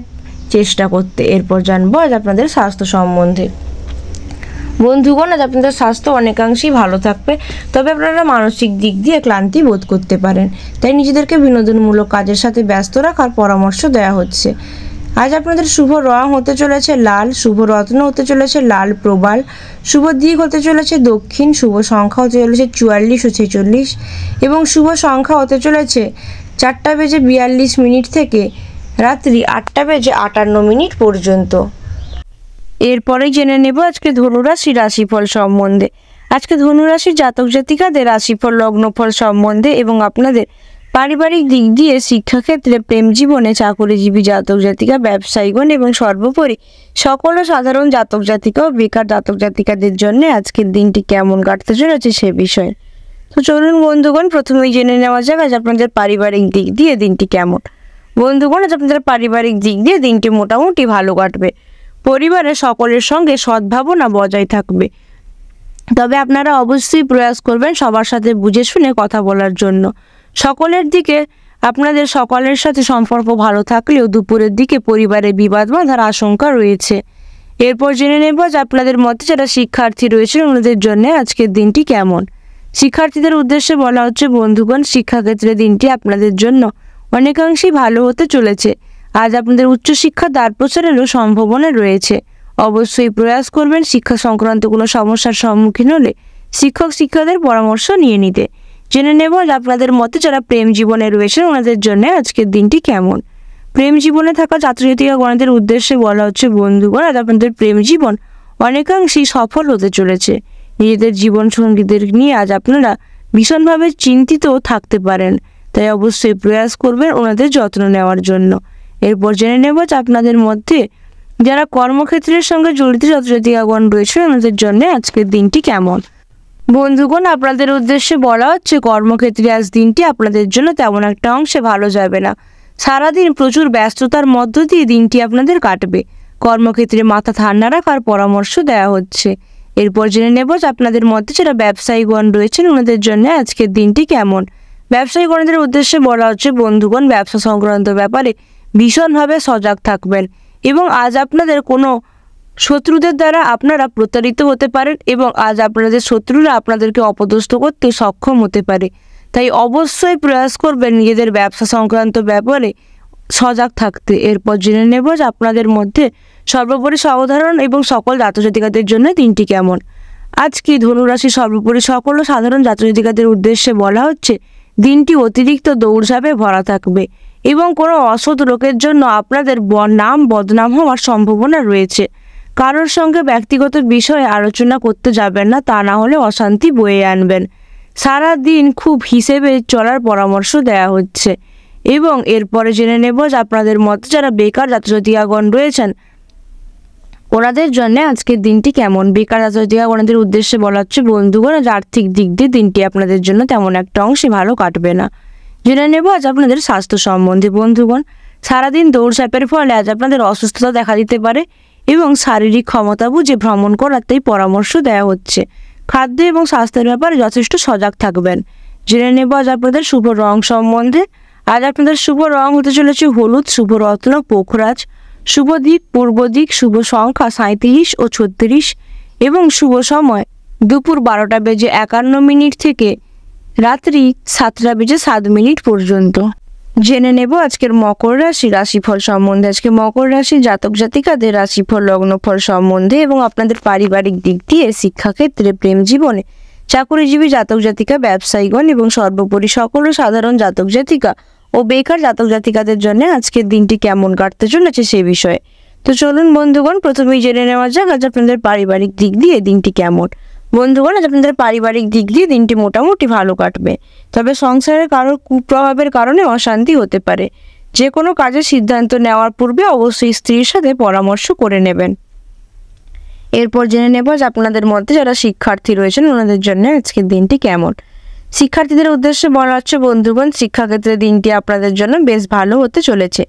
চেষ্টা করতে। এরপর জানবো আজ আপনাদের স্বাস্থ্য সম্বন্ধে। বন্ধুগণ আজ আপনাদের স্বাস্থ্য অনেকাংশেই ভালো থাকবে, তবে আপনারা মানসিক দিক দিয়ে ক্লান্তি বোধ করতে পারেন, তাই নিজেদেরকে বিনোদনমূলক কাজের সাথে ব্যস্ত রাখার পরামর্শ দেওয়া হচ্ছে। আজ আপনাদের শুভ রং হতে চলেছে লাল, শুভ রত্ন হতে চলেছে লাল প্রবাল, শুভ দিক হতে চলেছে দক্ষিণ, শুভ সংখ্যা হতে চলেছে 44 ও 46 এবং শুভ সংখ্যা হতে চলেছে 4:42 থেকে রাত্রি 8:58 পর্যন্ত। এরপরেই জেনে নেব আজকে ধনুরাশি রাশিফল সম্বন্ধে। আজকে ধনুরাশির জাতক জাতিকাদের রাশিফল লগ্নফল সম্বন্ধে এবং আপনাদের পারিবারিক দিক দিয়ে, শিক্ষাক্ষেত্রে, প্রেম জীবনে, চাকরিজীবী জাতক জাতিকা, ব্যবসায়ীগণ এবং সর্বোপরি সকল সাধারণ জাতক জাতিকা ও বেকার জাতক জাতিকাদের জন্য আজকের দিনটি কেমন কাটতে চলেছে সে বিষয়ে। তো চলুন বন্ধুগণ প্রথমেই জেনে নেওয়া যাক আজ আপনাদের পারিবারিক দিক দিয়ে দিনটি কেমন। বন্ধুগণ আজ আপনাদের পারিবারিক দিক দিয়ে দিনটি মোটামুটি ভালো কাটবে। পরিবারের সকলের সঙ্গে সদ্ভাবনা বজায় থাকবে, তবে আপনারা অবশ্যই প্রয়াস করবেন সবার সাথে বুঝে শুনে কথা বলার জন্য। সকলের দিকে আপনাদের সকলের সাথে সম্পর্ক ভালো থাকলেও দুপুরের দিকে পরিবারে বিবাদ বাঁধার আশঙ্কা রয়েছে। এরপর জেনে নেব যে আপনাদের মধ্যে যারা শিক্ষার্থী রয়েছে ওনাদের জন্য আজকের দিনটি কেমন। শিক্ষার্থীদের উদ্দেশ্যে বলা হচ্ছে, বন্ধুগণ শিক্ষাক্ষেত্রে দিনটি আপনাদের জন্য অনেকাংশেই ভালো হতে চলেছে। আজ আপনাদের উচ্চশিক্ষা দ্বার প্রসারেরও সম্ভাবনা রয়েছে। অবশ্যই প্রয়াস করবেন শিক্ষা সংক্রান্ত কোনো সমস্যার সম্মুখীন হলে শিক্ষক শিক্ষকদের পরামর্শ নিয়ে নিতে। জেনে নেব আপনাদের মতে যারা প্রেম জীবনে রয়েছেন ওনাদের জন্য আজকের দিনটি কেমন। প্রেম জীবনে থাকা ছাত্রছাত্রীগণদের উদ্দেশ্যে বলা হচ্ছে, বন্ধুগণ আজ আপনাদের প্রেম জীবন অনেকাংশেই সফল হতে চলেছে। নিজেদের জীবন সঙ্গীদের নিয়ে আজ আপনারা ভীষণভাবে চিন্তিতও থাকতে পারেন, তাই অবশ্যই প্রয়াস করবেন ওনাদের যত্ন নেওয়ার জন্য। এরপর জেনে নেব যে আপনাদের মধ্যে যারা কর্মক্ষেত্রের সঙ্গে জড়িত ছাত্রছাত্রীগণ রয়েছে ওনাদের জন্য আজকের দিনটি কেমন। বন্ধুগণ আপনাদের উদ্দেশ্যে বলা হচ্ছে, কর্মক্ষেত্রে আজ দিনটি আপনাদের জন্য তেমন একটা অংশে ভালো যাবে না। সারাদিন প্রচুর ব্যস্ততার মধ্য দিয়ে দিনটি আপনাদের কাটবে। কর্মক্ষেত্রে মাথা ঠান্ডা রাখার পরামর্শ দেওয়া হচ্ছে। এরপর জেনে নেব যে আপনাদের মধ্যে যারা ব্যবসায়ীগণ রয়েছেন ওনাদের জন্য আজকের দিনটি কেমন। ব্যবসায়ীগণদের উদ্দেশ্যে বলা হচ্ছে, বন্ধুগণ ব্যবসা সংক্রান্ত ব্যাপারে ভীষণভাবে সজাগ থাকবেন এবং আজ আপনাদের কোনো শত্রুদের দ্বারা আপনারা প্রতারিত হতে পারেন এবং আজ আপনাদের শত্রুরা আপনাদেরকে অপদস্থ করতে সক্ষম হতে পারে, তাই অবশ্যই প্রয়াস করবেন নিজেদের ব্যবসা সংক্রান্ত ব্যাপারে সজাগ থাকতে। এরপর জেনে নেব যে আপনাদের মধ্যে সর্বোপরি সাধারণ এবং সকল জাতজাতিকাদের জন্য দিনটি কেমন। আজকে ধনুরাশি সর্বোপরি সকল সাধারণ জাতজাতিকাদের উদ্দেশ্যে বলা হচ্ছে, দিনটি অতিরিক্ত দৌড়ঝাঁপে ভরা থাকবে এবং কোনো অসৎ লোকের জন্য আপনাদের নাম বদনাম হওয়ার সম্ভাবনা রয়েছে। কারোর সঙ্গে ব্যক্তিগত বিষয়ে আলোচনা করতে যাবেন না, তা না হলে অশান্তি বয়ে আনবেন। সারা দিন খুব হিসেবে চলার পরামর্শ দেওয়া হচ্ছে। এবং এরপরে জেনে নেব যে আপনাদের মধ্যে যারা বেকার ছাত্রছাত্রীগণ রয়েছেন ওনাদের জন্য আজকের দিনটি কেমন। বেকার ছাত্রছাত্রীগণদের উদ্দেশ্যে বলা হচ্ছে, বন্ধুগণ আজ আর্থিক দিক দিয়ে দিনটি আপনাদের জন্য তেমন একটা অংশে ভালো কাটবে না। জেনে নেব আজ আপনাদের স্বাস্থ্য সম্বন্ধে। বন্ধুগণ সারাদিন দৌড়ঝাঁপের ফলে আজ আপনাদের অসুস্থতা দেখা দিতে পারে এবং শারীরিক ক্ষমতা বুঝে ভ্রমণ করার তাই পরামর্শ দেওয়া হচ্ছে। খাদ্য এবং স্বাস্থ্যের ব্যাপারে যথেষ্ট সজাগ থাকবেন। জেনে নেব আজ আপনাদের শুভ রং সম্বন্ধে। আজ আপনাদের শুভ রং হতে চলেছে হলুদ, শুভ রত্ন পোখরাজ, শুভ দিক পূর্ব দিক, শুভ সংখ্যা 37 ও 36 এবং শুভ সময় দুপুর 12:51 থেকে রাত্রি 7:07 পর্যন্ত। জেনে নেব আজকের মকর রাশি রাশিফল সম্বন্ধে। আজকে মকর রাশি জাতক জাতিকাদের রাশিফল লগ্নফল সম্বন্ধে এবং আপনাদের পারিবারিক দিক দিয়ে, শিক্ষাক্ষেত্রে, প্রেম জীবনে, চাকরিজীবী জাতক জাতিকা, ব্যবসায়ীগণ এবং সর্বোপরি সকল সাধারণ জাতক জাতিকা ও বেকার জাতক জাতিকাদের জন্য আজকের দিনটি কেমন কাটতে চলেছে সে বিষয়ে। তো চলুন বন্ধুগণ প্রথমেই জেনে নেওয়া যাক আজ আপনাদের পারিবারিক দিক দিয়ে দিনটি কেমন। বন্ধুগণ আজ আপনাদের পারিবারিক দিক দিয়ে দিনটি মোটামুটি ভালো কাটবে, তবে সংসারের কারোর কুপ্রভাবের কারণে অশান্তি হতে পারে। যে কোনো কাজের সিদ্ধান্ত নেওয়ার পূর্বে অবশ্যই স্ত্রীর সাথে পরামর্শ করে নেবেন। এরপর জেনে নেব যে আপনাদের মধ্যে যারা শিক্ষার্থী রয়েছেন ওনাদের জন্য আজকের দিনটি কেমন। শিক্ষার্থীদের উদ্দেশ্যে বলা হচ্ছে, বন্ধুগণ শিক্ষাক্ষেত্রে দিনটি আপনাদের জন্য বেশ ভালো হতে চলেছে।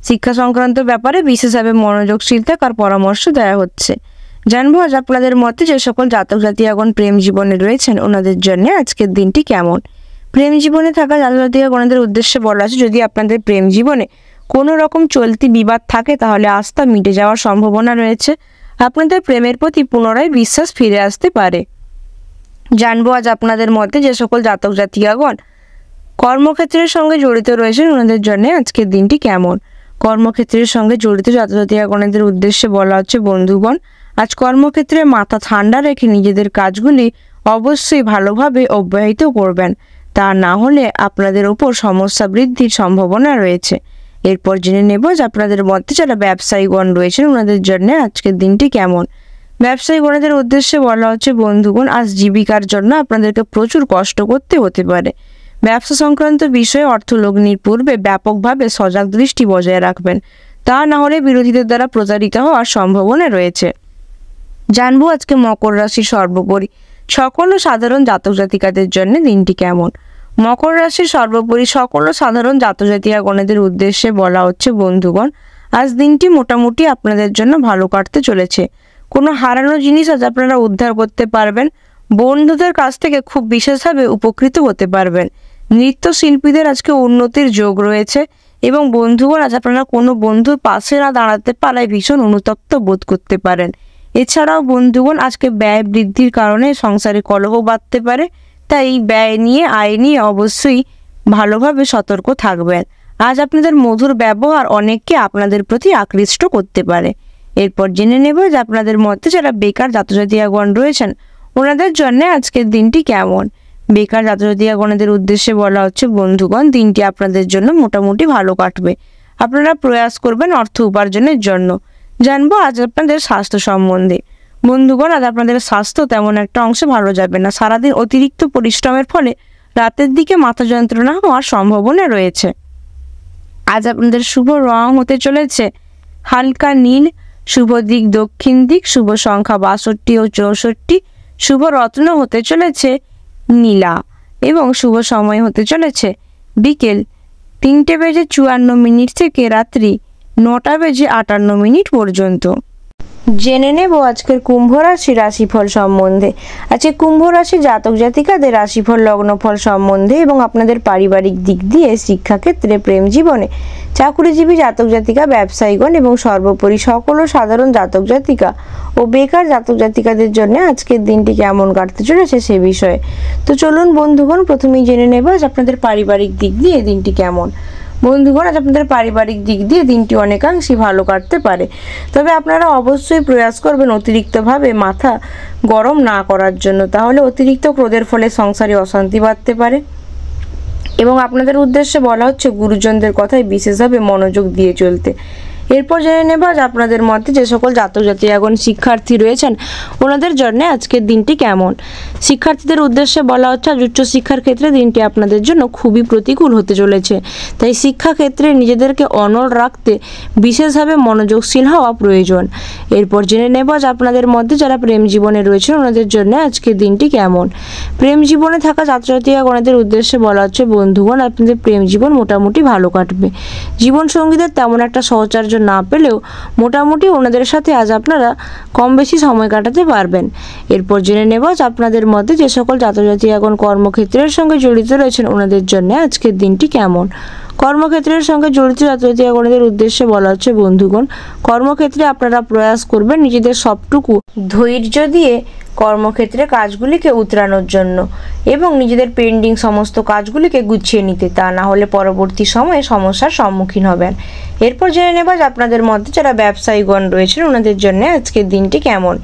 শিক্ষা সংক্রান্ত ব্যাপারে বিশেষভাবে মনোযোগশীল থাকার পরামর্শ দেওয়া হচ্ছে। জানবো আজ আপনাদের মতে যে সকল জাতক জাতিকাগণ প্রেম জীবনে রয়েছেন ওনাদের জন্য আজকের দিনটি কেমন। প্রেম জীবনে থাকা জাতক জাতিকাগণদের উদ্দেশ্যে বলা আছে, যদি আপনাদের প্রেম জীবনে কোনো রকম চলতি বিবাদ থাকে তাহলে আজ তা মিটে যাওয়ার সম্ভাবনা রয়েছে। আপনাদের প্রেমের প্রতি পুনরায় বিশ্বাস ফিরে আসতে পারে। জানবো আজ আপনাদের মতে যে সকল জাতক জাতিকাগণ কর্মক্ষেত্রের সঙ্গে জড়িত রয়েছেন ওনাদের জন্য আজকের দিনটি কেমন। কর্মক্ষেত্রের সঙ্গে জড়িত জাতক জাতিকাগণদের উদ্দেশ্যে বলা হচ্ছে, বন্ধুগণ আজ কর্মক্ষেত্রে মাথা ঠান্ডা রেখে নিজেদের কাজগুলি অবশ্যই ভালোভাবে অব্যাহত করবেন, তা না হলে আপনাদের উপর সমস্যা বৃদ্ধির সম্ভাবনা রয়েছে। এরপর জেনে নেব যে আপনাদের মধ্যে যারা ব্যবসায়ীগণ রয়েছেন ওনাদের জন্য আজকের দিনটি কেমন। ব্যবসায়ীগণদের উদ্দেশ্যে বলা হচ্ছে, বন্ধুগণ আজ জীবিকার জন্য আপনাদেরকে প্রচুর কষ্ট করতে হতে পারে। ব্যবসা সংক্রান্ত বিষয়ে অর্থলগ্নির পূর্বে ব্যাপকভাবে সজাগ দৃষ্টি বজায় রাখবেন, তা না হলে বিরোধীদের দ্বারা প্রতারিত হওয়ার সম্ভাবনা রয়েছে। জানবো আজকে মকর রাশির সর্বোপরি সকল সাধারণ জাতক জাতিকাদের জন্য দিনটি কেমন। মকর রাশির সর্বোপরি সকল সাধারণ জাতক জাতিকাগণদের উদ্দেশ্যে বলা হচ্ছে, বন্ধুগণ আজ দিনটি মোটামুটি আপনাদের জন্য ভালো কাটতে চলেছে। কোনো হারানো জিনিস আজ আপনারা উদ্ধার করতে পারবেন। বন্ধুদের কাছ থেকে খুব বিশেষভাবে উপকৃত হতে পারবেন। নৃত্যশিল্পীদের আজকে উন্নতির যোগ রয়েছে এবং বন্ধুগণ আজ আপনারা কোনো বন্ধুর পাশে না দাঁড়াতে পারায় ভীষণ অনুতপ্ত বোধ করতে পারেন। এছাড়াও বন্ধুগণ আজকে ব্যয় বৃদ্ধির কারণে সংসারে কলহ বাড়তে পারে, তাই এই ব্যয় নিয়ে আয় নিয়ে অবশ্যই ভালোভাবে সতর্ক থাকবেন। আজ আপনাদের মধুর ব্যবহার অনেককে আপনাদের প্রতি আকৃষ্ট করতে পারে। এরপর জেনে নেব যে আপনাদের মধ্যে যারা বেকার জাতক জাতিকাগণ রয়েছেন ওনাদের জন্য আজকের দিনটি কেমন। বেকার জাতক জাতিকাগণদের উদ্দেশ্যে বলা হচ্ছে, বন্ধুগণ দিনটি আপনাদের জন্য মোটামুটি ভালো কাটবে। আপনারা প্রয়াস করবেন অর্থ উপার্জনের জন্য। জানবো আজ আপনাদের স্বাস্থ্য সম্বন্ধে। বন্ধুগণ আজ আপনাদের স্বাস্থ্য তেমন একটা অংশে ভালো যাবে না। সারাদিন অতিরিক্ত পরিশ্রমের ফলে রাতের দিকে মাথা যন্ত্রণা হওয়ার সম্ভাবনা রয়েছে। আজ আপনাদের শুভ রং হতে চলেছে হালকা নীল, শুভ দিক দক্ষিণ দিক, শুভ সংখ্যা 62 ও 64, শুভ রত্ন হতে চলেছে নীলা এবং শুভ সময় হতে চলেছে বিকেল 3:54 থেকে রাত্রি 9:58 পর্যন্ত। জেনে নেব আজকের কুম্ভ রাশির রাশিফল সম্বন্ধে। আজকে কুম্ভ রাশি জাতক জাতিকাদের রাশিফল লগ্নফল সম্বন্ধে এবং আপনাদের পারিবারিক দিক দিয়ে, শিক্ষাক্ষেত্রে, প্রেম জীবনে, চাকুরিজীবী জাতক জাতিকা, ব্যবসায়ীগণ এবং সর্বোপরি সকল সাধারণ জাতক জাতিকা ও বেকার জাতক জাতিকাদের জন্য আজকের দিনটি কেমন কাটতে চলেছে সে বিষয়ে। তো চলুন বন্ধুগণ প্রথমেই জেনে নেব আজ আপনাদের পারিবারিক দিক দিয়ে দিনটি কেমন। বন্ধুগণ আজ আপনাদের পারিবারিক দিক দিয়ে দিনটি অনেকাংশই ভালো কাটতে পারে, তবে আপনারা অবশ্যই প্রয়াস করবেন অতিরিক্তভাবে মাথা গরম না করার জন্য, তাহলে অতিরিক্ত ক্রোধের ফলে সংসারে অশান্তি বাড়তে পারে। এবং আপনাদের উদ্দেশ্যে বলা হচ্ছে গুরুজনদের কথায় বিশেষভাবে মনোযোগ দিয়ে চলতে। এরপর জেনে নেব আজ আপনাদের মধ্যে যে সকল জাতক জাতিকাগণ শিক্ষার্থী রয়েছেন ওনাদের জন্য আজকের দিনটি কেমন। শিক্ষার্থীদের উদ্দেশ্যে বলা হচ্ছে আজ উচ্চশিক্ষার ক্ষেত্রে দিনটি আপনাদের জন্য খুবই প্রতিকূল হতে চলেছে, তাই শিক্ষাক্ষেত্রে নিজেদেরকে অনড় রাখতে বিশেষভাবে মনোযোগশীল হওয়া প্রয়োজন। এরপর জেনে নেব আজ আপনাদের মধ্যে যারা প্রেম জীবনে রয়েছেন ওনাদের জন্য আজকের দিনটি কেমন। প্রেম জীবনে থাকা জাতক জাতিকাগণদের উদ্দেশ্যে বলা হচ্ছে, বন্ধুগণ আপনাদের প্রেম জীবন মোটামুটি ভালো কাটবে। জীবনসঙ্গীদের তেমন একটা সহচর্য না পেলেও মোটামুটি ওনাদের সাথে আজ আপনারা কম বেশি সময় কাটাতে পারবেন। এরপর জেনে নেব আজ আপনাদের মধ্যে যে সকল জাতক জাতিকাগণ কর্মক্ষেত্রের সঙ্গে জড়িত রয়েছেন ওনাদের জন্য আজকের দিনটি কেমন। কর্মক্ষেত্রের সঙ্গে জড়িত জাতক জাতিকাগণদের উদ্দেশ্যে বলা হচ্ছে, বন্ধুগণ কর্মক্ষেত্রে আপনারা প্রয়াস করবেন নিজেদের সবটুকু ধৈর্য দিয়ে কর্মক্ষেত্রে কাজগুলিকে উতরানোর জন্য এবং নিজেদের পেন্ডিং সমস্ত কাজগুলিকে গুছিয়ে নিতে, তা না হলে পরবর্তী সময়ে সমস্যার সম্মুখীন হবেন। এরপর জেনে নেব আপনাদের মধ্যে যারা ব্যবসায়ীগণ রয়েছেন ওনাদের জন্য আজকের দিনটি কেমন।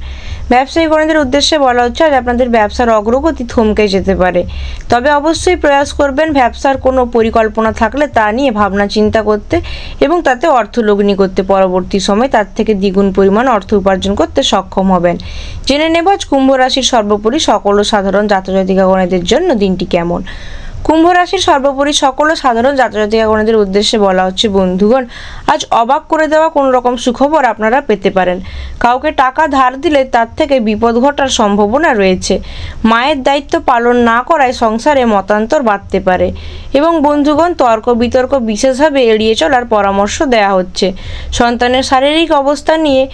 ব্যবসায়ীগণদের উদ্দেশ্যে বলা হচ্ছে আজ আপনাদের ব্যবসার অগ্রগতি থমকে যেতে পারে, তবে অবশ্যই প্রয়াস করবেন ব্যবসার কোনো পরিকল্পনা থাকলে তা নিয়ে ভাবনা চিন্তা করতে এবং তাতে অর্থ লগ্নি করতে। পরবর্তী সময় তার থেকে দ্বিগুণ পরিমাণ অর্থ উপার্জন করতে সক্ষম হবেন। জেনে নেব আজ কুম্ভ রাশির সর্বোপরি সকল সাধারণ জাতক জাতিকাগণদের জন্য দিনটি কেমন। কুম্ভ রাশির সর্বোপরি সকল সাধারণ জাতক জাতিকাগণদের উদ্দেশ্যে বলা হচ্ছে, বন্ধুগণ আজ অবাক করে দেওয়া কোনো রকম সুখবর আপনারা পেতে পারেন। কাউকে টাকা ধার দিলে তার থেকে বিপদ ঘটার সম্ভাবনা রয়েছে। মায়ের দায়িত্ব পালন না করায় সংসারে মতান্তর বাড়তে পারে এবং বন্ধুগণ তর্ক বিতর্ক বিশেষভাবে এড়িয়ে চলার পরামর্শ দেওয়া হচ্ছে। সন্তানের শারীরিক অবস্থা নিয়ে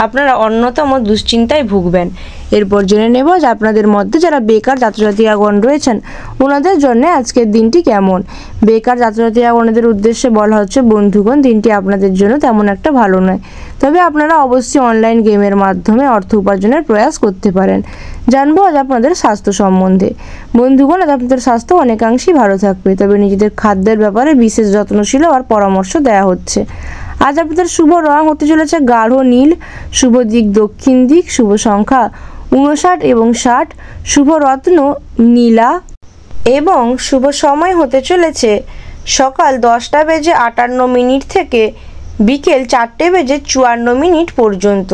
আপনারা অন্যতম দুশ্চিন্তায় ভুগবেন। এরপর জেনে নেব যে আপনাদের মধ্যে যারা বেকার ছাত্রছাত্রীগণ রয়েছেন ওনাদের জন্য আজকের দিনটি কেমন। বেকার ছাত্রছাত্রীগণদের উদ্দেশ্যে বলা হচ্ছে বন্ধুগণ, দিনটি আপনাদের জন্য তেমন একটা ভালো নয়, তবে আপনারা অবশ্যই অনলাইন গেমের মাধ্যমে অর্থ উপার্জনের প্রয়াস করতে পারেন। জানবো আজ আপনাদের স্বাস্থ্য সম্বন্ধে। বন্ধুগণ, আজ আপনাদের স্বাস্থ্য অনেকাংশেই ভালো থাকবে, তবে নিজেদের খাদ্যের ব্যাপারে বিশেষ যত্নশীল হওয়ার পরামর্শ দেওয়া হচ্ছে। আজ আপনাদের শুভ রং হতে চলেছে গাঢ় নীল, শুভ দিক দক্ষিণ দিক, শুভ সংখ্যা 59 এবং 60, শুভ রত্ন নীলা এবং শুভ সময় হতে চলেছে সকাল 10:58 থেকে বিকেল 4:54 পর্যন্ত।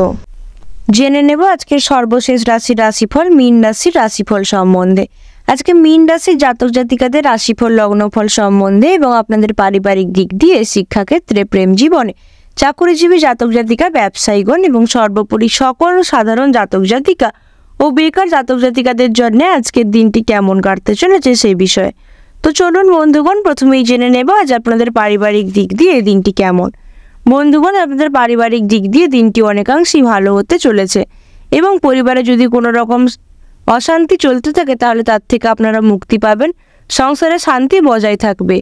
জেনে নেব আজকের সর্বশেষ রাশিফল মীন রাশির রাশিফল সম্বন্ধে। আজকে মীন রাশির জাতক জাতিকাদের রাশিফল লগ্নফল সম্বন্ধে এবং আপনাদের পারিবারিক দিক দিয়ে, শিক্ষাক্ষেত্রে, প্রেম জীবনে, চাকুরিজীবী জাতক জাতিকা, ব্যবসায়ীগণ এবং সর্বোপরি সকল সাধারণ জাতক জাতিকা ও বেকার জাতক জাতিকাদের জন্য আজকের দিনটি কেমন কাটতে চলেছে সেই বিষয়ে। তো চলুন বন্ধুগণ, প্রথমেই জেনে নেব আজ আপনাদের পারিবারিক দিক দিয়ে দিনটি কেমন। বন্ধুগণ, আপনাদের পারিবারিক দিক দিয়ে দিনটি অনেকাংশেই ভালো হতে চলেছে এবং পরিবারে যদি কোনো রকম অশান্তি চলতে থাকে তাহলে তার থেকে আপনারা মুক্তি পাবেন। সংসারে শান্তি বজায় থাকবে।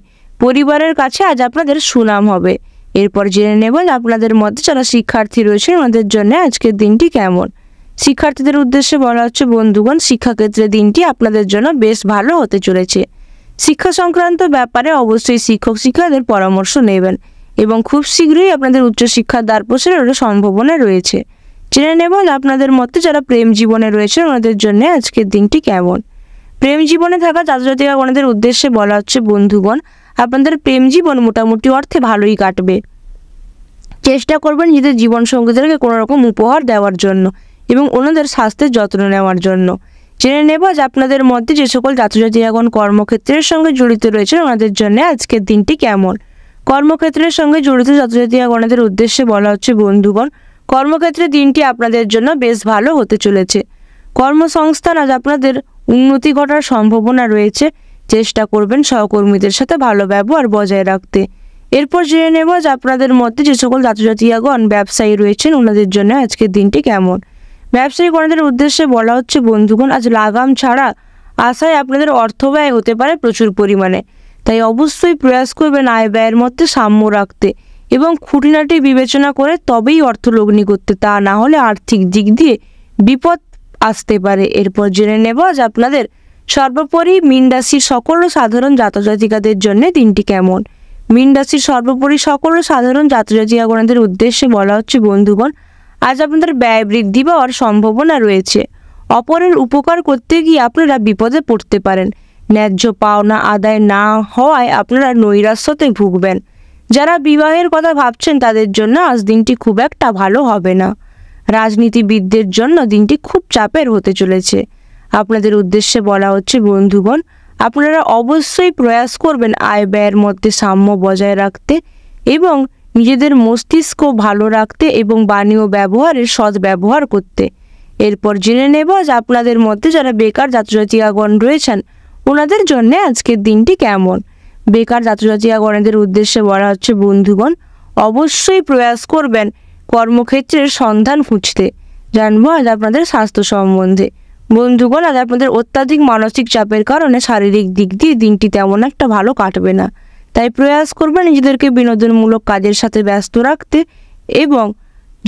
পরিবারের কাছে আজ আপনাদের সুনাম হবে। এরপর জেনে নেব আপনাদের মধ্যে যারা শিক্ষার্থী রয়েছেন ওনাদের জন্য আজকের দিনটি কেমন। শিক্ষার্থীদের উদ্দেশ্যে বলা হচ্ছে বন্ধুগণ, শিক্ষাক্ষেত্রে দিনটি আপনাদের জন্য বেশ ভালো হতে চলেছে। শিক্ষা সংক্রান্ত ব্যাপারে অবশ্যই শিক্ষক শিক্ষকদের পরামর্শ নেবেন এবং খুব শীঘ্রই আপনাদের উচ্চশিক্ষার দ্বার প্রসারের সম্ভাবনা রয়েছে। জেনে নেব আপনাদের মধ্যে যারা প্রেম জীবনে রয়েছে ওনাদের জন্য আজকের দিনটি কেমন। প্রেম জীবনে থাকা ছাত্রছাত্রীগণদের উদ্দেশ্যে বলা হচ্ছে বন্ধুগণ, আপনাদের প্রেম জীবন মোটামুটি অর্থে ভালোই কাটবে। চেষ্টা করবেন নিজেদের জীবন সঙ্গীদেরকে কোনো রকম উপহার দেওয়ার জন্য এবং ওনাদের স্বাস্থ্যের যত্ন নেওয়ার জন্য। জেনে নেব যে আপনাদের মধ্যে যে সকল ছাত্রছাত্রীগণ কর্মক্ষেত্রের সঙ্গে জড়িত রয়েছেন ওনাদের জন্য আজকের দিনটি কেমন। কর্মক্ষেত্রের সঙ্গে জড়িত ছাত্রছাত্রীগণদের উদ্দেশ্যে বলা হচ্ছে বন্ধুগণ, কর্মক্ষেত্রে দিনটি আপনাদের জন্য বেশ ভালো হতে চলেছে। কর্মসংস্থান আজ আপনাদের উন্নতি ঘটার সম্ভাবনা রয়েছে। চেষ্টা করবেন সহকর্মীদের সাথে ভালো ব্যবহার বজায় রাখতে। এরপর জেনে নেব যে আপনাদের মধ্যে যে সকল ছাত্রছাত্রীগণ ব্যবসায়ী রয়েছেন ওনাদের জন্য আজকের দিনটি কেমন। ব্যবসায়ীগণদের উদ্দেশ্যে বলা হচ্ছে বন্ধুগণ, আজ লাগাম ছাড়া আশায় আপনাদের অর্থ ব্যয় হতে পারে প্রচুর পরিমাণে, তাই অবশ্যই প্রয়াস করবেন আয় ব্যয়ের মধ্যে সাম্য রাখতে এবং খুঁটিনাটি বিবেচনা করে তবেই অর্থ লগ্নি করতে, তা না হলে আর্থিক দিক দিয়ে বিপদ আসতে পারে। এরপর জেনে নেব আজ আপনাদের সর্বোপরি মীন রাশির সকল সাধারণ জাতক জাতিকাদের জন্য দিনটি কেমন। মীন রাশির সর্বোপরি সকল সাধারণ জাতক জাতিকাগণদের উদ্দেশ্যে বলা হচ্ছে বন্ধুগণ, আজ আপনাদের ব্যয় বৃদ্ধি পাওয়ার সম্ভাবনা রয়েছে। অপরের উপকার করতে গিয়ে আপনারা বিপদে পড়তে পারেন। ন্যায্য পাওনা আদায় না হওয়ায় আপনারা নৈরাশ্যতে ভুগবেন। যারা বিবাহের কথা ভাবছেন তাদের জন্য আজ দিনটি খুব একটা ভালো হবে না। রাজনীতিবিদদের জন্য দিনটি খুব চাপের হতে চলেছে। আপনাদের উদ্দেশ্যে বলা হচ্ছে বন্ধুগণ, আপনারা অবশ্যই প্রয়াস করবেন আয় ব্যয়ের মধ্যে সাম্য বজায় রাখতে এবং নিজেদের মস্তিষ্ক ভালো রাখতে এবং বাণী ও ব্যবহারের সৎ ব্যবহার করতে। এরপর জেনে নেব যে আপনাদের মধ্যে যারা বেকার ছাত্রছাত্রীগণ রয়েছেন ওনাদের জন্য আজকের দিনটি কেমন। বেকার ছাত্রছাত্রীগণদের উদ্দেশ্যে বলা হচ্ছে বন্ধুগণ, অবশ্যই প্রয়াস করবেন কর্মক্ষেত্রের সন্ধান খুঁজতে। জানবো আজ আপনাদের স্বাস্থ্য সম্বন্ধে। বন্ধুগণ, আজ আপনাদের অত্যাধিক মানসিক চাপের কারণে শারীরিক দিক দিয়ে দিনটি তেমন একটা ভালো কাটবে না, তাই প্রয়াস করবেন নিজেদেরকে বিনোদনমূলক কাজের সাথে ব্যস্ত রাখতে। এবং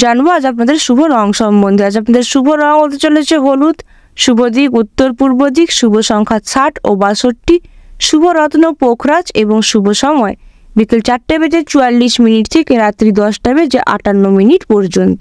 জানবো আজ আপনাদের শুভ রং সম্বন্ধে। আজ আপনাদের শুভ রং হতে চলেছে হলুদ, শুভ দিক উত্তর পূর্ব দিক, শুভ সংখ্যা 60 ও 62, শুভ রত্ন পোখরাজ এবং শুভ সময় বিকেল 4:44 থেকে রাত্রি 10:58 পর্যন্ত।